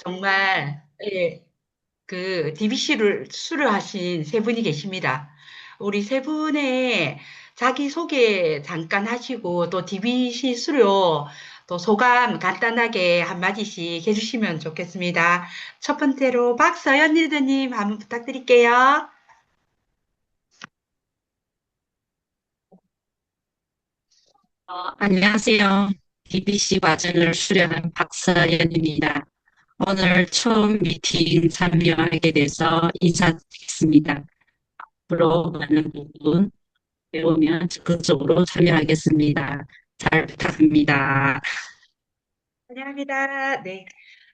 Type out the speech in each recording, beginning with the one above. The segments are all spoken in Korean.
정말, 예, 그, DBC를 수료하신 세 분이 계십니다. 우리 세 분의 자기소개 잠깐 하시고, 또 DBC 수료, 또 소감 간단하게 한마디씩 해주시면 좋겠습니다. 첫 번째로 박서연 리더님 한번 부탁드릴게요. 안녕하세요. BBC 과정을 수료한 박서연입니다. 오늘 처음 미팅 참여하게 돼서 인사드리겠습니다. 앞으로 많은 부분 배우면 적극적으로 참여하겠습니다. 잘 부탁합니다. 환영합니다. 네.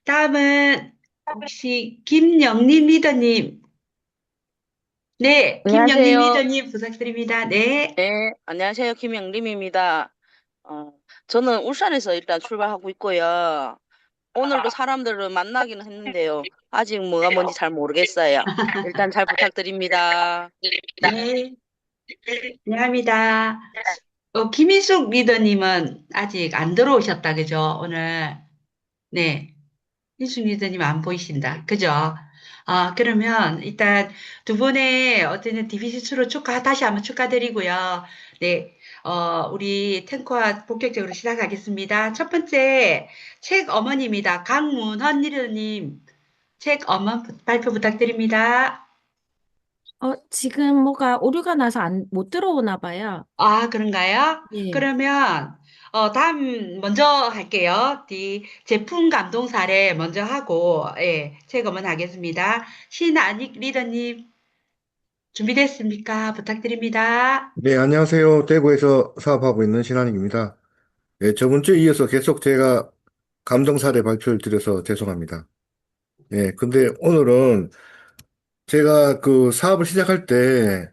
다음은 혹시 김영림 리더님. 네, 김영림 안녕하세요. 리더님 부탁드립니다. 네. 네, 안녕하세요. 김영림입니다. 어, 저는 울산에서 일단 출발하고 있고요. 오늘도 사람들을 만나기는 했는데요. 아직 뭐가 뭔지 잘 모르겠어요. 일단 잘 부탁드립니다. 네. 안녕합니다. 김인숙 리더님은 아직 안 들어오셨다, 그죠? 오늘. 네. 인숙 리더님 안 보이신다. 그죠? 그러면 일단 두 분의 어쨌든 DBC 수로 다시 한번 축하드리고요. 네. 우리 탱커와 본격적으로 시작하겠습니다. 첫 번째, 책 어머니입니다. 강문헌 리더님, 책 어머 발표 부탁드립니다. 지금 뭐가 오류가 나서 못 들어오나 봐요. 그런가요? 예. 그러면, 다음, 먼저 할게요. 제품 감동 사례 먼저 하고, 예, 제거만 하겠습니다. 신안익 리더님, 준비됐습니까? 부탁드립니다. 네, 안녕하세요. 대구에서 사업하고 있는 신한익입니다. 네, 저번 주에 이어서 계속 제가 감정 사례 발표를 드려서 죄송합니다. 네, 근데 오늘은 제가 그 사업을 시작할 때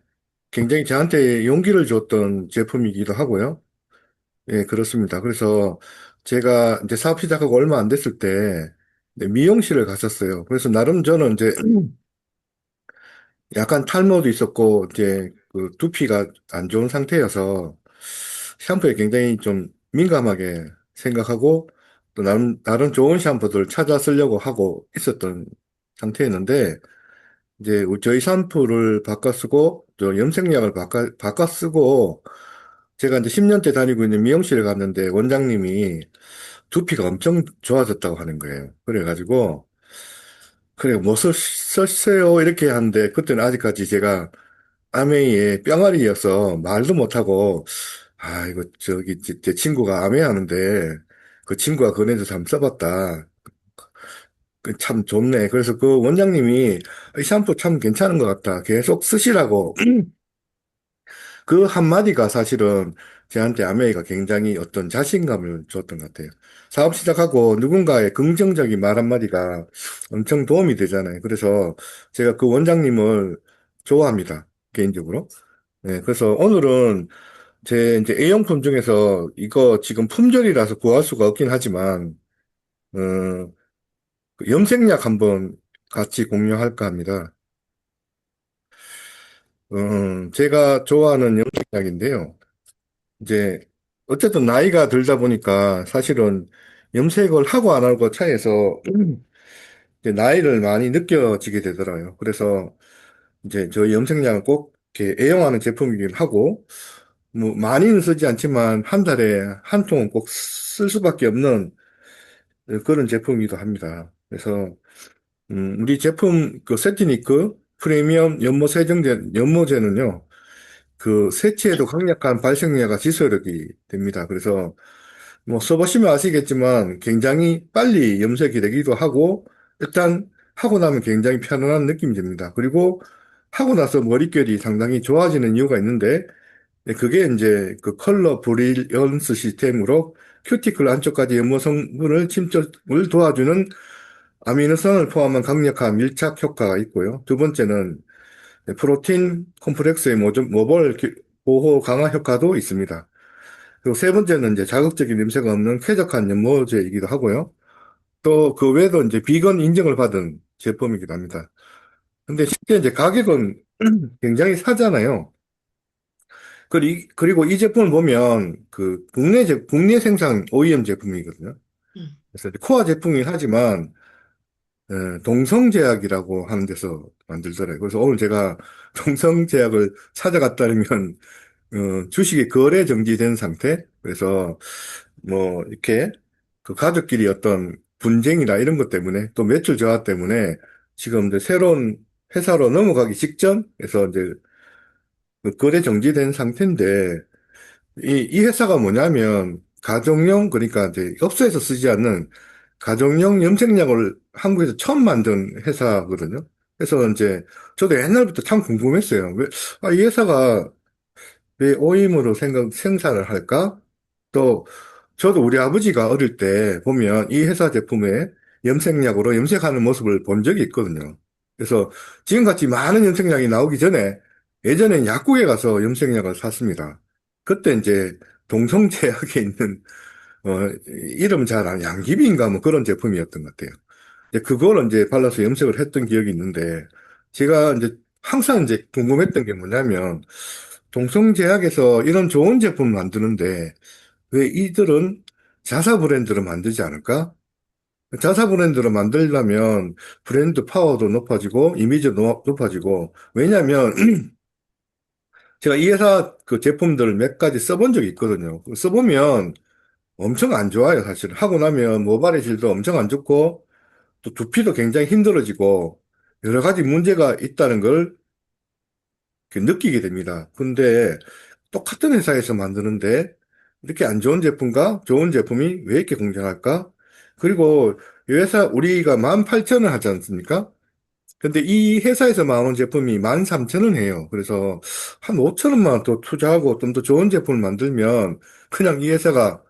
굉장히 저한테 용기를 줬던 제품이기도 하고요. 예, 그렇습니다. 그래서 제가 이제 사업 시작하고 얼마 안 됐을 때 네, 미용실을 갔었어요. 그래서 나름 저는 이제 약간 탈모도 있었고 이제 그 두피가 안 좋은 상태여서 샴푸에 굉장히 좀 민감하게 생각하고 또 나름 좋은 샴푸들 찾아 쓰려고 하고 있었던 상태였는데 이제 저희 샴푸를 바꿔 쓰고 또 염색약을 바꿔 쓰고 제가 이제 10년째 다니고 있는 미용실에 갔는데 원장님이 두피가 엄청 좋아졌다고 하는 거예요. 그래가지고 그래 뭐 썼어요 이렇게 하는데 그때는 아직까지 제가 아메이의 뿅아리여서 말도 못하고, 이거, 저기, 제 친구가 아메 하는데, 그 친구가 그네서 한번 써봤다. 참 좋네. 그래서 그 원장님이 이 샴푸 참 괜찮은 것 같다. 계속 쓰시라고. 그 한마디가 사실은 저한테 아메이가 굉장히 어떤 자신감을 줬던 것 같아요. 사업 시작하고 누군가의 긍정적인 말 한마디가 엄청 도움이 되잖아요. 그래서 제가 그 원장님을 좋아합니다. 개인적으로. 네, 그래서 오늘은 제 이제 A용품 중에서 이거 지금 품절이라서 구할 수가 없긴 하지만, 어, 그 염색약 한번 같이 공유할까 합니다. 제가 좋아하는 염색약인데요. 이제, 어쨌든 나이가 들다 보니까 사실은 염색을 하고 안 하고 차이에서 이제 나이를 많이 느껴지게 되더라고요. 그래서 이제 저 염색약을 꼭 이렇게 애용하는 제품이긴 하고, 뭐, 많이는 쓰지 않지만 한 달에 한 통은 꼭 쓸 수밖에 없는 그런 제품이기도 합니다. 그래서, 우리 제품 그 세티니크 프리미엄 연모제는요, 그 세치에도 강력한 발색력과 지속력이 됩니다. 그래서 뭐 써보시면 아시겠지만 굉장히 빨리 염색이 되기도 하고, 일단 하고 나면 굉장히 편안한 느낌이 듭니다. 그리고 하고 나서 머릿결이 상당히 좋아지는 이유가 있는데, 네, 그게 이제 그 컬러 브릴리언스 시스템으로 큐티클 안쪽까지 연모 성분을 침투를 도와주는 아미노산을 포함한 강력한 밀착 효과가 있고요. 두 번째는 프로틴 콤플렉스의 모발 보호 강화 효과도 있습니다. 그리고 세 번째는 이제 자극적인 냄새가 없는 쾌적한 연모제이기도 하고요. 또 그 외에도 이제 비건 인증을 받은 제품이기도 합니다. 근데 실제 이제 가격은 굉장히 싸잖아요. 그리고 이 제품을 보면 그 국내 생산 OEM 제품이거든요. 음, 그래서 이제 코어 제품이긴 하지만 동성제약이라고 하는 데서 만들더라고요. 그래서 오늘 제가 동성제약을 찾아갔다면 주식이 거래 정지된 상태? 그래서 뭐 이렇게 그 가족끼리 어떤 분쟁이나 이런 것 때문에 또 매출 저하 때문에 지금 이제 새로운 회사로 넘어가기 직전에서 이제 그 거래 정지된 상태인데 이 회사가 뭐냐면 가정용 그러니까 이제 업소에서 쓰지 않는 가정용 염색약을 한국에서 처음 만든 회사거든요. 그래서 이제 저도 옛날부터 참 궁금했어요. 이 회사가 왜 OEM으로 생산을 할까? 또 저도 우리 아버지가 어릴 때 보면 이 회사 제품에 염색약으로 염색하는 모습을 본 적이 있거든요. 그래서 지금같이 많은 염색약이 나오기 전에 예전엔 약국에 가서 염색약을 샀습니다. 그때 이제 동성제약에 있는 이름 잘 아는 양귀비인가 뭐 그런 제품이었던 것 같아요. 이제 그걸 이제 발라서 염색을 했던 기억이 있는데 제가 이제 항상 이제 궁금했던 게 뭐냐면 동성제약에서 이런 좋은 제품 만드는데 왜 이들은 자사 브랜드를 만들지 않을까? 자사 브랜드를 만들려면 브랜드 파워도 높아지고 이미지도 높아지고 왜냐하면 제가 이 회사 그 제품들을 몇 가지 써본 적이 있거든요. 써보면 엄청 안 좋아요, 사실. 하고 나면 모발의 질도 엄청 안 좋고 또 두피도 굉장히 힘들어지고 여러 가지 문제가 있다는 걸 느끼게 됩니다. 근데 똑같은 회사에서 만드는데 이렇게 안 좋은 제품과 좋은 제품이 왜 이렇게 공존할까? 그리고 이 회사 우리가 18,000원 하지 않습니까? 근데 이 회사에서 나오는 제품이 13,000원 해요. 그래서 한 5천원만 더 투자하고 좀 더 좋은 제품을 만들면 그냥 이 회사가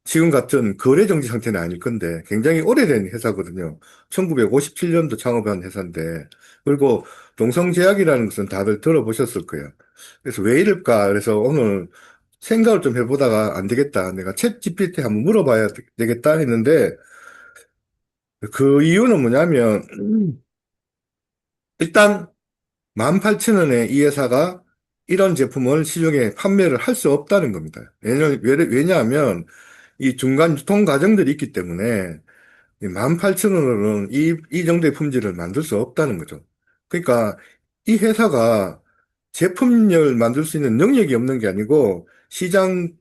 지금 같은 거래 정지 상태는 아닐 건데 굉장히 오래된 회사거든요. 1957년도 창업한 회사인데 그리고 동성제약이라는 것은 다들 들어보셨을 거예요. 그래서 왜 이럴까? 그래서 오늘 생각을 좀 해보다가 안 되겠다. 내가 챗 GPT 한번 물어봐야 되겠다 했는데 그 이유는 뭐냐면 일단 18,000원에 이 회사가 이런 제품을 시중에 판매를 할 수 없다는 겁니다. 왜냐하면 이 중간 유통 과정들이 있기 때문에 18,000원으로는 이 정도의 품질을 만들 수 없다는 거죠. 그러니까 이 회사가 제품을 만들 수 있는 능력이 없는 게 아니고 시장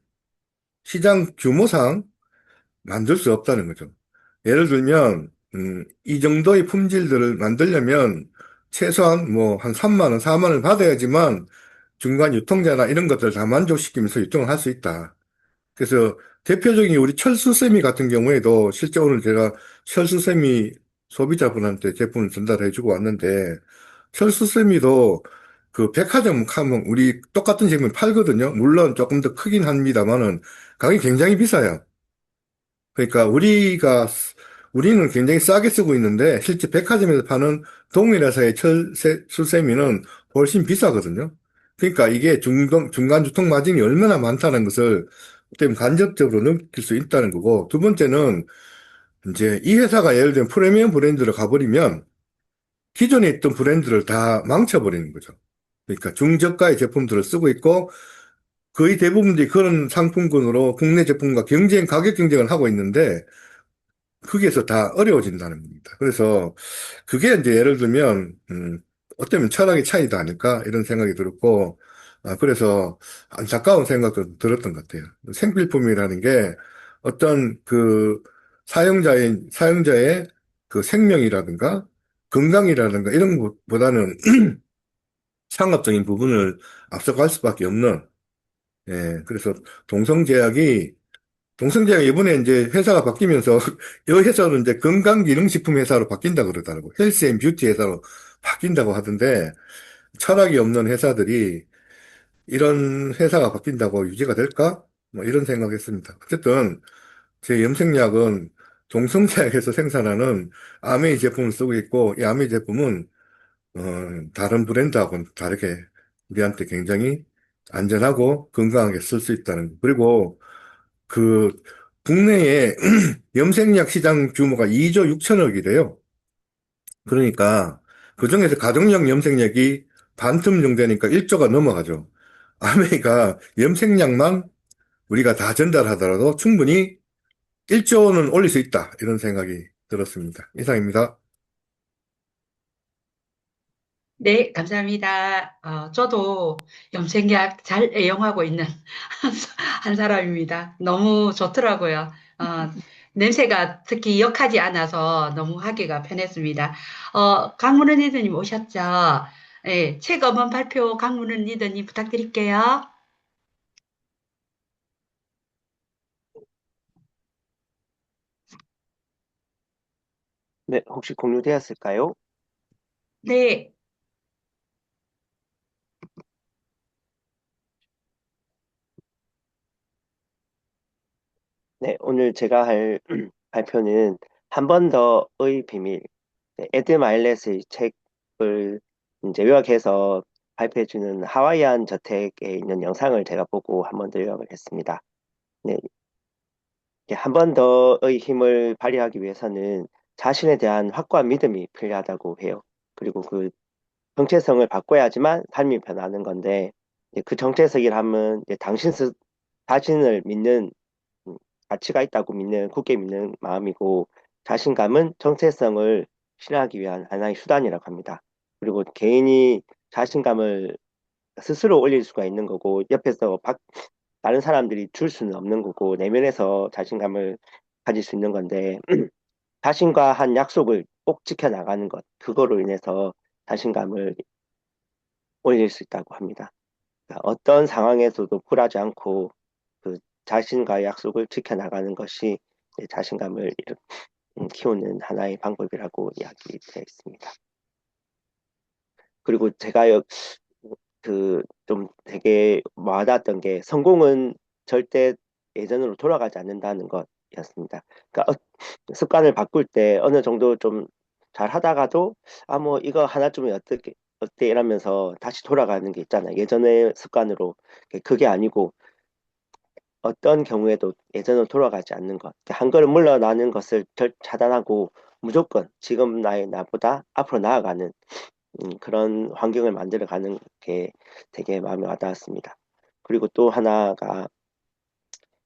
규모상 만들 수 없다는 거죠. 예를 들면, 이 정도의 품질들을 만들려면 최소한 뭐 한 3만 원, 4만 원을 받아야지만 중간 유통자나 이런 것들을 다 만족시키면서 유통을 할 수 있다. 그래서 대표적인 우리 철수세미 같은 경우에도 실제 오늘 제가 철수세미 소비자분한테 제품을 전달해 주고 왔는데 철수세미도 그 백화점 가면 우리 똑같은 제품을 팔거든요. 물론 조금 더 크긴 합니다만은 가격이 굉장히 비싸요. 그러니까 우리는 굉장히 싸게 쓰고 있는데 실제 백화점에서 파는 동일 회사의 철수세미는 훨씬 비싸거든요. 그러니까 이게 중간 유통 마진이 얼마나 많다는 것을 때문에 간접적으로 느낄 수 있다는 거고, 두 번째는 이제 이 회사가 예를 들면 프리미엄 브랜드를 가버리면 기존에 있던 브랜드를 다 망쳐버리는 거죠. 그러니까 중저가의 제품들을 쓰고 있고 거의 대부분들이 그런 상품군으로 국내 제품과 가격 경쟁을 하고 있는데 거기에서 다 어려워진다는 겁니다. 그래서 그게 이제 예를 들면, 어쩌면 철학의 차이도 아닐까 이런 생각이 들었고, 그래서 안타까운 생각도 들었던 것 같아요. 생필품이라는 게 어떤 그 사용자의 그 생명이라든가 건강이라든가 이런 것보다는 상업적인 부분을 앞서갈 수밖에 없는, 예, 그래서 동성제약이 동성제약 이번에 이제 회사가 바뀌면서 이 회사는 이제 건강기능식품 회사로 바뀐다 그러더라고. 헬스앤뷰티 회사로 바뀐다고 하던데 철학이 없는 회사들이 이런 회사가 바뀐다고 유지가 될까? 뭐 이런 생각했습니다. 어쨌든 제 염색약은 동성제약에서 생산하는 아메이 제품을 쓰고 있고 이 아메이 제품은 다른 브랜드하고는 다르게 우리한테 굉장히 안전하고 건강하게 쓸 수 있다는 거. 그리고 그 국내에 염색약 시장 규모가 2조 6천억이래요. 그러니까 그중에서 가정용 염색약이 반틈 정도 되니까 1조가 넘어가죠. 아메리카 염색약만 우리가 다 전달하더라도 충분히 1조는 올릴 수 있다. 이런 생각이 들었습니다. 이상입니다. 네, 감사합니다. 저도 염색약 잘 애용하고 있는 한 사람입니다. 너무 좋더라고요. 냄새가 특히 역하지 않아서 너무 하기가 편했습니다. 강문은 리더님 오셨죠? 네, 책 어번 발표 강문은 리더님 부탁드릴게요. 네, 혹시 공유되었을까요? 네, 네, 오늘 제가 할 발표는 한 번 더의 비밀, 네, 에드 마일렛의 책을 이제 요약해서 발표해주는 하와이안 저택에 있는 영상을 제가 보고 한 번 더 요약을 했습니다. 네, 한 번 더의 힘을 발휘하기 위해서는 자신에 대한 확고한 믿음이 필요하다고 해요. 그리고 그 정체성을 바꿔야지만 삶이 변하는 건데, 이제 그 정체성이라면 이제 자신을 믿는 음, 가치가 있다고 믿는 굳게 믿는 마음이고, 자신감은 정체성을 실현하기 위한 하나의 수단이라고 합니다. 그리고 개인이 자신감을 스스로 올릴 수가 있는 거고, 옆에서 다른 사람들이 줄 수는 없는 거고, 내면에서 자신감을 가질 수 있는 건데, 자신과 한 약속을 꼭 지켜나가는 것, 그거로 인해서 자신감을 올릴 수 있다고 합니다. 그러니까 어떤 상황에서도 굴하지 않고 그 자신과의 약속을 지켜나가는 것이 자신감을 키우는 하나의 방법이라고 이야기되어 있습니다. 그리고 제가 좀 되게 와닿았던 게 성공은 절대 예전으로 돌아가지 않는다는 것이었습니다. 그러니까 습관을 바꿀 때 어느 정도 좀 잘 하다가도 뭐 이거 하나쯤은 어때 이러면서 다시 돌아가는 게 있잖아요. 예전의 습관으로 그게 아니고 어떤 경우에도 예전으로 돌아가지 않는 것. 한 걸음 물러나는 것을 차단하고 무조건 지금 나보다 앞으로 나아가는 그런 환경을 만들어가는 게 되게 마음에 와닿았습니다. 그리고 또 하나가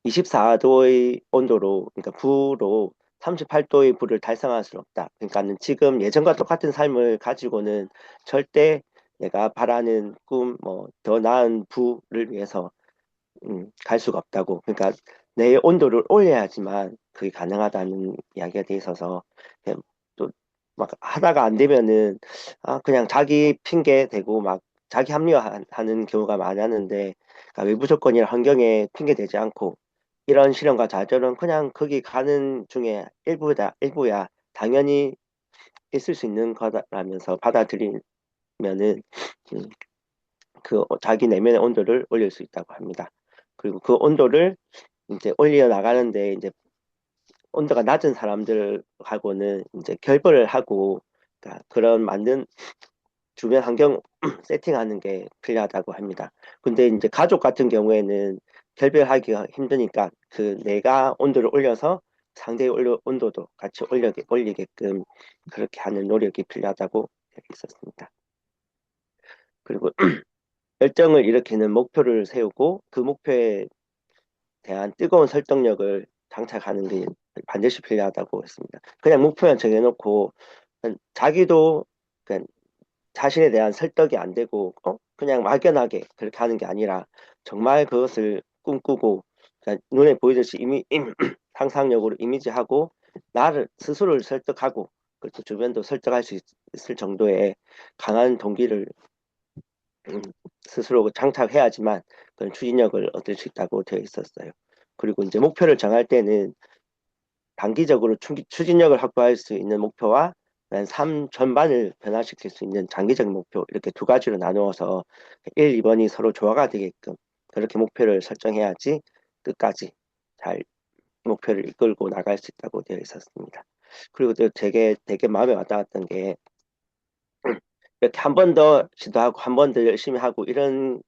24도의 온도로, 그러니까 부로 38도의 부를 달성할 수는 없다. 그러니까는 지금 예전과 똑같은 삶을 가지고는 절대 내가 바라는 꿈, 뭐 더 나은 부를 위해서 갈 수가 없다고. 그러니까 내 온도를 올려야지만 그게 가능하다는 이야기가 돼 있어서 또 막 하다가 안 되면은 그냥 자기 핑계 대고 막 자기 합리화하는 경우가 많았는데, 그러니까 외부 조건이나 환경에 핑계 대지 않고 이런 실험과 좌절은 그냥 거기 가는 중에 일부야 당연히 있을 수 있는 거다라면서 받아들이면은 음, 자기 내면의 온도를 올릴 수 있다고 합니다. 그리고 그 온도를 이제 올려 나가는데 이제 온도가 낮은 사람들하고는 이제 결별을 하고, 그러니까 그런 만든 주변 환경 세팅하는 게 필요하다고 합니다. 근데 이제 가족 같은 경우에는 결별하기가 힘드니까 그 내가 온도를 올려서 상대의 온도도 같이 올리게끔 그렇게 하는 노력이 필요하다고 되어 있었습니다. 그리고 열정을 일으키는 목표를 세우고 그 목표에 대한 뜨거운 설득력을 장착하는 게 반드시 필요하다고 했습니다. 그냥 목표만 정해놓고 자기도 그냥 자신에 대한 설득이 안 되고 그냥 막연하게 그렇게 하는 게 아니라 정말 그것을 꿈꾸고 그러니까 눈에 보이듯이 상상력으로 이미지하고 나를 스스로를 설득하고 그리고 주변도 설득할 수 있을 정도의 강한 동기를 스스로 장착해야지만 그런 추진력을 얻을 수 있다고 되어 있었어요. 그리고 이제 목표를 정할 때는 단기적으로 추진력을 확보할 수 있는 목표와 삶 전반을 변화시킬 수 있는 장기적인 목표 이렇게 두 가지로 나누어서 1, 2번이 서로 조화가 되게끔 그렇게 목표를 설정해야지 끝까지 잘 목표를 이끌고 나갈 수 있다고 되어 있었습니다. 그리고 또 되게 마음에 와닿았던 게 이렇게 한 번 더 시도하고 한 번 더 열심히 하고 이런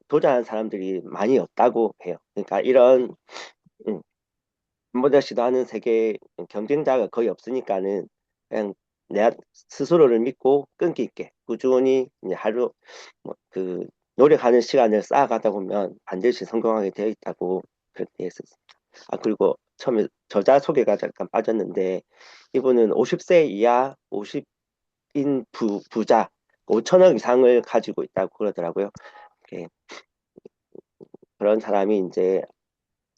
도전하는 사람들이 많이 없다고 해요. 그러니까 이런 음, 한 번 더 시도하는 세계 경쟁자가 거의 없으니까는 그냥 내 스스로를 믿고 끈기 있게 꾸준히 이제 하루 그 노력하는 시간을 쌓아가다 보면 반드시 성공하게 되어 있다고 그렇게 되어 있었습니다. 그리고 처음에 저자 소개가 잠깐 빠졌는데 이분은 50세 이하 50인 부자 5천억 이상을 가지고 있다고 그러더라고요. 이렇게 그런 사람이 이제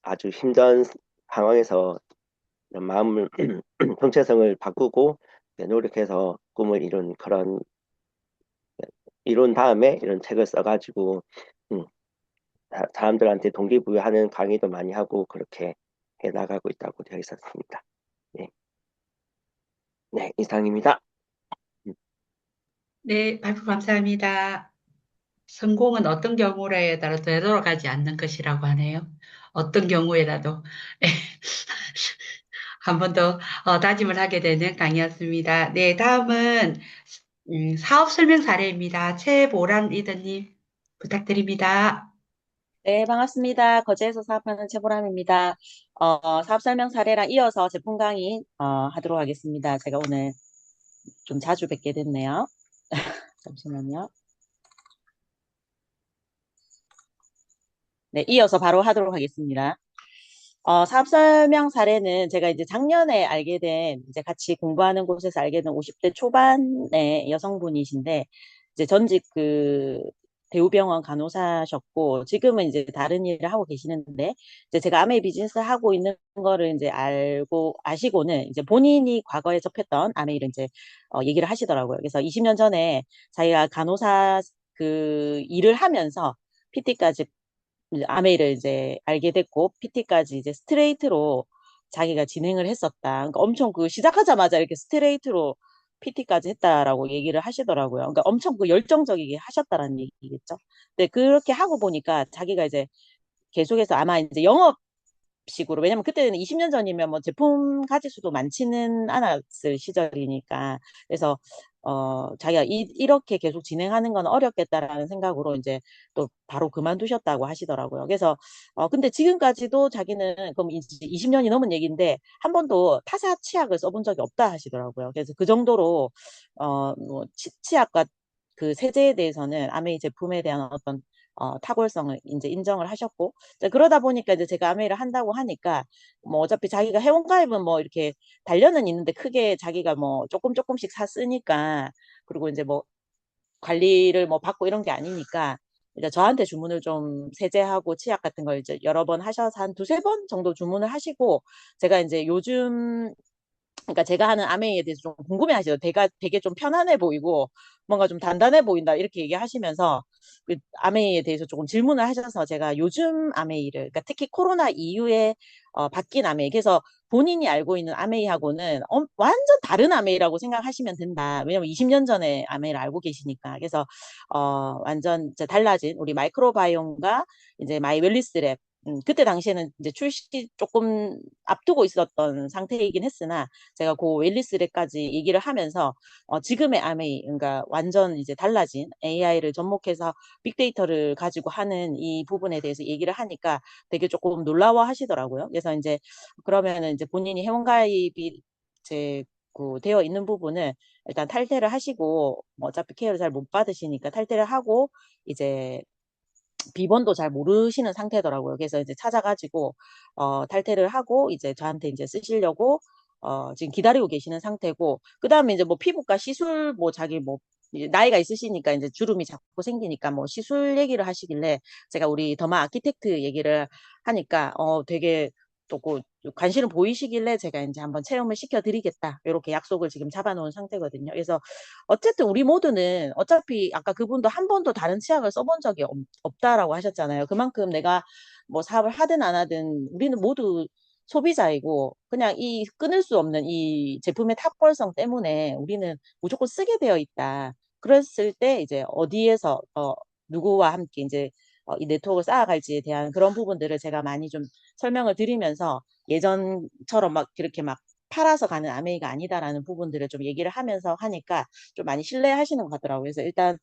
아주 힘든 상황에서 이런 마음을 정체성을 바꾸고 노력해서 꿈을 이룬 다음에 이런 책을 써가지고 음, 사람들한테 동기부여하는 강의도 많이 하고 그렇게 해 나가고 있다고 되어 있었습니다. 네, 네, 이상입니다. 음, 네, 발표 감사합니다. 성공은 어떤 경우라에 따라 되돌아가지 않는 것이라고 하네요. 어떤 경우에라도. 한 번 더 다짐을 하게 되는 강의였습니다. 네, 다음은 사업 설명 사례입니다. 최보람 리더님 부탁드립니다. 네, 반갑습니다. 거제에서 사업하는 최보람입니다. 사업 설명 사례랑 이어서 제품 강의 하도록 하겠습니다. 제가 오늘 좀 자주 뵙게 됐네요. 잠시만요. 네, 이어서 바로 하도록 하겠습니다. 사업 설명 사례는 제가 이제 작년에 알게 된, 이제 같이 공부하는 곳에서 알게 된 50대 초반의 여성분이신데, 이제 전직 대우병원 간호사셨고, 지금은 이제 다른 일을 하고 계시는데, 이제 제가 아메이 비즈니스 하고 있는 거를 이제 아시고는, 이제 본인이 과거에 접했던 아메이를 이제, 얘기를 하시더라고요. 그래서 20년 전에 자기가 간호사 일을 하면서 PT까지 아메이를 이제 알게 됐고 PT까지 이제 스트레이트로 자기가 진행을 했었다. 그러니까 엄청 시작하자마자 이렇게 스트레이트로 PT까지 했다라고 얘기를 하시더라고요. 그러니까 엄청 열정적이게 하셨다라는 얘기겠죠. 근데 그렇게 하고 보니까 자기가 이제 계속해서 아마 이제 영업식으로, 왜냐면 그때는 20년 전이면 뭐 제품 가짓수도 많지는 않았을 시절이니까. 그래서 자기가 이렇게 계속 진행하는 건 어렵겠다라는 생각으로 이제 또 바로 그만두셨다고 하시더라고요. 그래서 근데 지금까지도 자기는, 그럼 이제 20년이 넘은 얘기인데 한 번도 타사 치약을 써본 적이 없다 하시더라고요. 그래서 그 정도로 뭐 치약과 그 세제에 대해서는 아메이 제품에 대한 어떤 탁월성을 이제 인정을 하셨고, 이제 그러다 보니까 이제 제가 아메이를 한다고 하니까 뭐 어차피 자기가 회원가입은 뭐 이렇게 단련은 있는데 크게 자기가 뭐 조금씩 샀으니까, 그리고 이제 뭐 관리를 뭐 받고 이런 게 아니니까 이제 저한테 주문을 좀 세제하고 치약 같은 걸 이제 여러 번 하셔서 한 두세 번 정도 주문을 하시고, 제가 이제 요즘, 그러니까 제가 하는 아메이에 대해서 좀 궁금해하시죠. 되게 좀 편안해 보이고 뭔가 좀 단단해 보인다 이렇게 얘기하시면서 그 아메이에 대해서 조금 질문을 하셔서 제가 요즘 아메이를, 그러니까 특히 코로나 이후에 바뀐 아메이, 그래서 본인이 알고 있는 아메이하고는 완전 다른 아메이라고 생각하시면 된다. 왜냐면 20년 전에 아메이를 알고 계시니까. 그래서 완전 이제 달라진 우리 마이크로바이옴과 이제 마이 웰리스랩, 그때 당시에는 이제 출시 조금 앞두고 있었던 상태이긴 했으나 제가 그 웰리스랩까지 얘기를 하면서 지금의 아메이, 그러니까 완전 이제 달라진 AI를 접목해서 빅데이터를 가지고 하는 이 부분에 대해서 얘기를 하니까 되게 조금 놀라워 하시더라고요. 그래서 이제 그러면은 이제 본인이 회원가입이 이제 되어 있는 부분을 일단 탈퇴를 하시고, 뭐 어차피 케어를 잘 못 받으시니까 탈퇴를 하고 이제 비번도 잘 모르시는 상태더라고요. 그래서 이제 찾아가지고 탈퇴를 하고 이제 저한테 이제 쓰시려고 지금 기다리고 계시는 상태고, 그 다음에 이제 뭐 피부과 시술, 뭐 자기 뭐 이제 나이가 있으시니까 이제 주름이 자꾸 생기니까 뭐 시술 얘기를 하시길래 제가 우리 더마 아키텍트 얘기를 하니까 되게 또 관심을 보이시길래 제가 이제 한번 체험을 시켜드리겠다 이렇게 약속을 지금 잡아놓은 상태거든요. 그래서 어쨌든 우리 모두는 어차피 아까 그분도 한 번도 다른 치약을 써본 적이 없다라고 하셨잖아요. 그만큼 내가 뭐 사업을 하든 안 하든 우리는 모두 소비자이고 그냥 이 끊을 수 없는 이 제품의 탁월성 때문에 우리는 무조건 쓰게 되어 있다. 그랬을 때 이제 어디에서 누구와 함께 이제 이 네트워크를 쌓아갈지에 대한 그런 부분들을 제가 많이 좀 설명을 드리면서 예전처럼 막 그렇게 막 팔아서 가는 아메이가 아니다라는 부분들을 좀 얘기를 하면서 하니까 좀 많이 신뢰하시는 것 같더라고요. 그래서 일단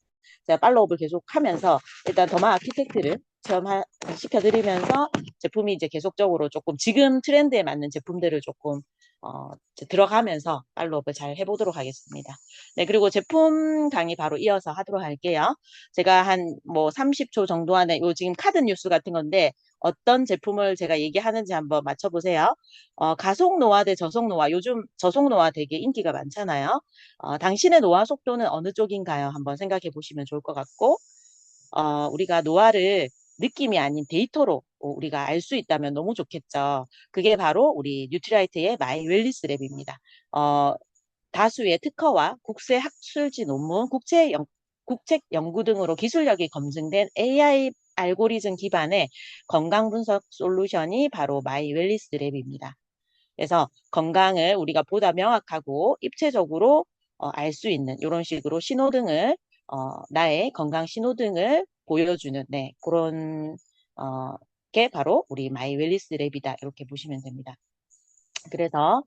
제가 팔로우업을 계속 하면서 일단 더마 아키텍트를 시켜드리면서 제품이 이제 계속적으로 조금 지금 트렌드에 맞는 제품들을 조금 이제 들어가면서 팔로우업을 잘 해보도록 하겠습니다. 네, 그리고 제품 강의 바로 이어서 하도록 할게요. 제가 한 뭐 30초 정도 안에 요 지금 카드 뉴스 같은 건데 어떤 제품을 제가 얘기하는지 한번 맞춰보세요. 가속 노화 대 저속 노화. 요즘 저속 노화 되게 인기가 많잖아요. 당신의 노화 속도는 어느 쪽인가요? 한번 생각해 보시면 좋을 것 같고, 우리가 노화를 느낌이 아닌 데이터로 우리가 알 수 있다면 너무 좋겠죠. 그게 바로 우리 뉴트라이트의 마이 웰리스 랩입니다. 다수의 특허와 국제 학술지 논문, 국책 연구 등으로 기술력이 검증된 AI 알고리즘 기반의 건강 분석 솔루션이 바로 마이 웰리스 랩입니다. 그래서 건강을 우리가 보다 명확하고 입체적으로 알 수 있는 이런 식으로 신호등을 나의 건강 신호등을 보여주는 네, 그런 게 바로 우리 마이 웰리스 랩이다 이렇게 보시면 됩니다. 그래서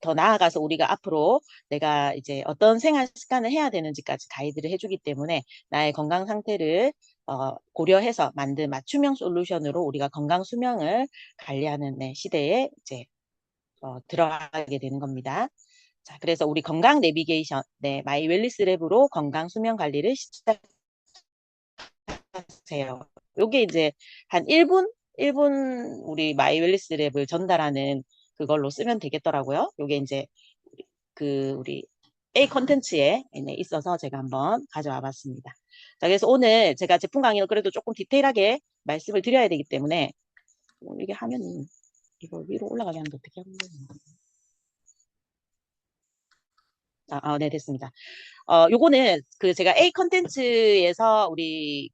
더 나아가서 우리가 앞으로 내가 이제 어떤 생활 습관을 해야 되는지까지 가이드를 해주기 때문에 나의 건강 상태를 고려해서 만든 맞춤형 솔루션으로 우리가 건강 수명을 관리하는 네, 시대에 이제 들어가게 되는 겁니다. 자, 그래서 우리 건강 내비게이션, 네, 마이 웰리스 랩으로 건강 수면 관리를 시작하세요. 요게 이제 한 1분 우리 마이 웰리스 랩을 전달하는 그걸로 쓰면 되겠더라고요. 요게 이제 우리 A 컨텐츠에 있어서 제가 한번 가져와 봤습니다. 자, 그래서 오늘 제가 제품 강의는 그래도 조금 디테일하게 말씀을 드려야 되기 때문에 이게 화면이 이거 위로 올라가게 하는데 어떻게 하는 거예요? 네, 됐습니다. 요거는 제가 A 컨텐츠에서 우리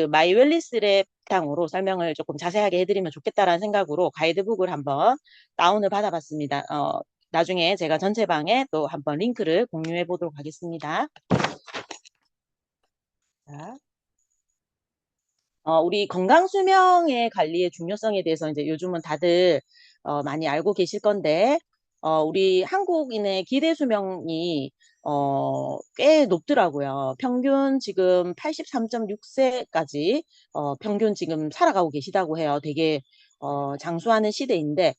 마이 웰리스 랩 당으로 설명을 조금 자세하게 해드리면 좋겠다라는 생각으로 가이드북을 한번 다운을 받아봤습니다. 나중에 제가 전체 방에 또 한번 링크를 공유해 보도록 하겠습니다. 자. 우리 건강 수명의 관리의 중요성에 대해서 이제 요즘은 다들 많이 알고 계실 건데, 우리 한국인의 기대 수명이 꽤 높더라고요. 평균 지금 83.6세까지 평균 지금 살아가고 계시다고 해요. 되게 장수하는 시대인데,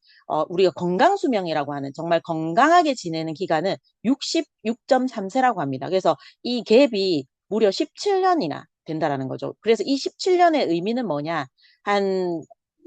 우리가 건강 수명이라고 하는 정말 건강하게 지내는 기간은 66.3세라고 합니다. 그래서 이 갭이 무려 17년이나 된다라는 거죠. 그래서 이 17년의 의미는 뭐냐?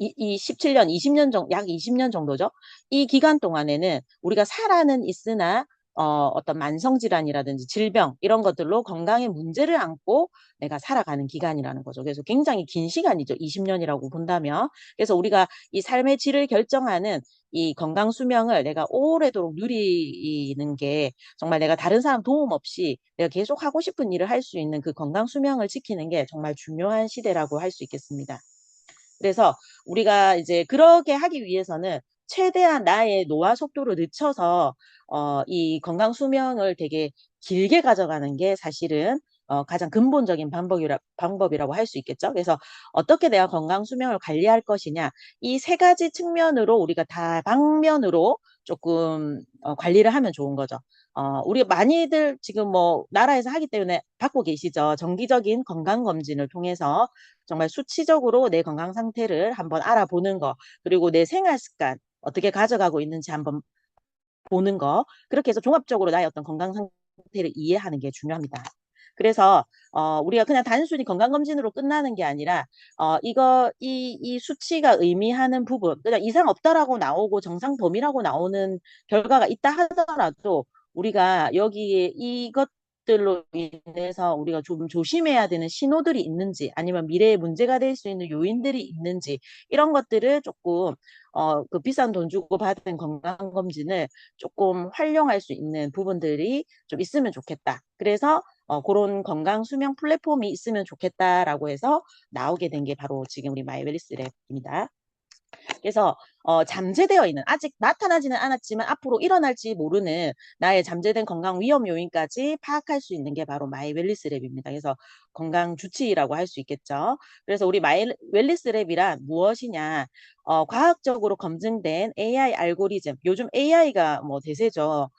이 17년, 20년 정도, 약 20년 정도죠. 이 기간 동안에는 우리가 살아는 있으나 어떤 만성질환이라든지 질병 이런 것들로 건강에 문제를 안고 내가 살아가는 기간이라는 거죠. 그래서 굉장히 긴 시간이죠. 20년이라고 본다면. 그래서 우리가 이 삶의 질을 결정하는 이 건강 수명을 내가 오래도록 누리는 게 정말 내가 다른 사람 도움 없이 내가 계속 하고 싶은 일을 할 수 있는 그 건강 수명을 지키는 게 정말 중요한 시대라고 할 수 있겠습니다. 그래서 우리가 이제 그렇게 하기 위해서는 최대한 나의 노화 속도를 늦춰서 이 건강 수명을 되게 길게 가져가는 게 사실은 가장 근본적인 방법이라고 할 수 있겠죠. 그래서 어떻게 내가 건강 수명을 관리할 것이냐, 이 세 가지 측면으로 우리가 다 방면으로 조금 관리를 하면 좋은 거죠. 우리 많이들 지금 뭐 나라에서 하기 때문에 받고 계시죠. 정기적인 건강검진을 통해서 정말 수치적으로 내 건강 상태를 한번 알아보는 거, 그리고 내 생활 습관 어떻게 가져가고 있는지 한번 보는 거, 그렇게 해서 종합적으로 나의 어떤 건강 상태를 이해하는 게 중요합니다. 그래서 우리가 그냥 단순히 건강검진으로 끝나는 게 아니라 이 수치가 의미하는 부분, 그냥 이상 없다라고 나오고 정상 범위라고 나오는 결과가 있다 하더라도 우리가 여기에 이것들로 인해서 우리가 좀 조심해야 되는 신호들이 있는지, 아니면 미래에 문제가 될 수 있는 요인들이 있는지, 이런 것들을 조금 그 비싼 돈 주고 받은 건강검진을 조금 활용할 수 있는 부분들이 좀 있으면 좋겠다. 그래서 그런 건강 수명 플랫폼이 있으면 좋겠다라고 해서 나오게 된 게 바로 지금 우리 마이웰리스 랩입니다. 그래서 잠재되어 있는, 아직 나타나지는 않았지만 앞으로 일어날지 모르는 나의 잠재된 건강 위험 요인까지 파악할 수 있는 게 바로 마이 웰리스 랩입니다. 그래서 건강 주치의라고 할 수 있겠죠. 그래서 우리 마이 웰리스 랩이란 무엇이냐? 과학적으로 검증된 AI 알고리즘, 요즘 AI가 뭐 대세죠.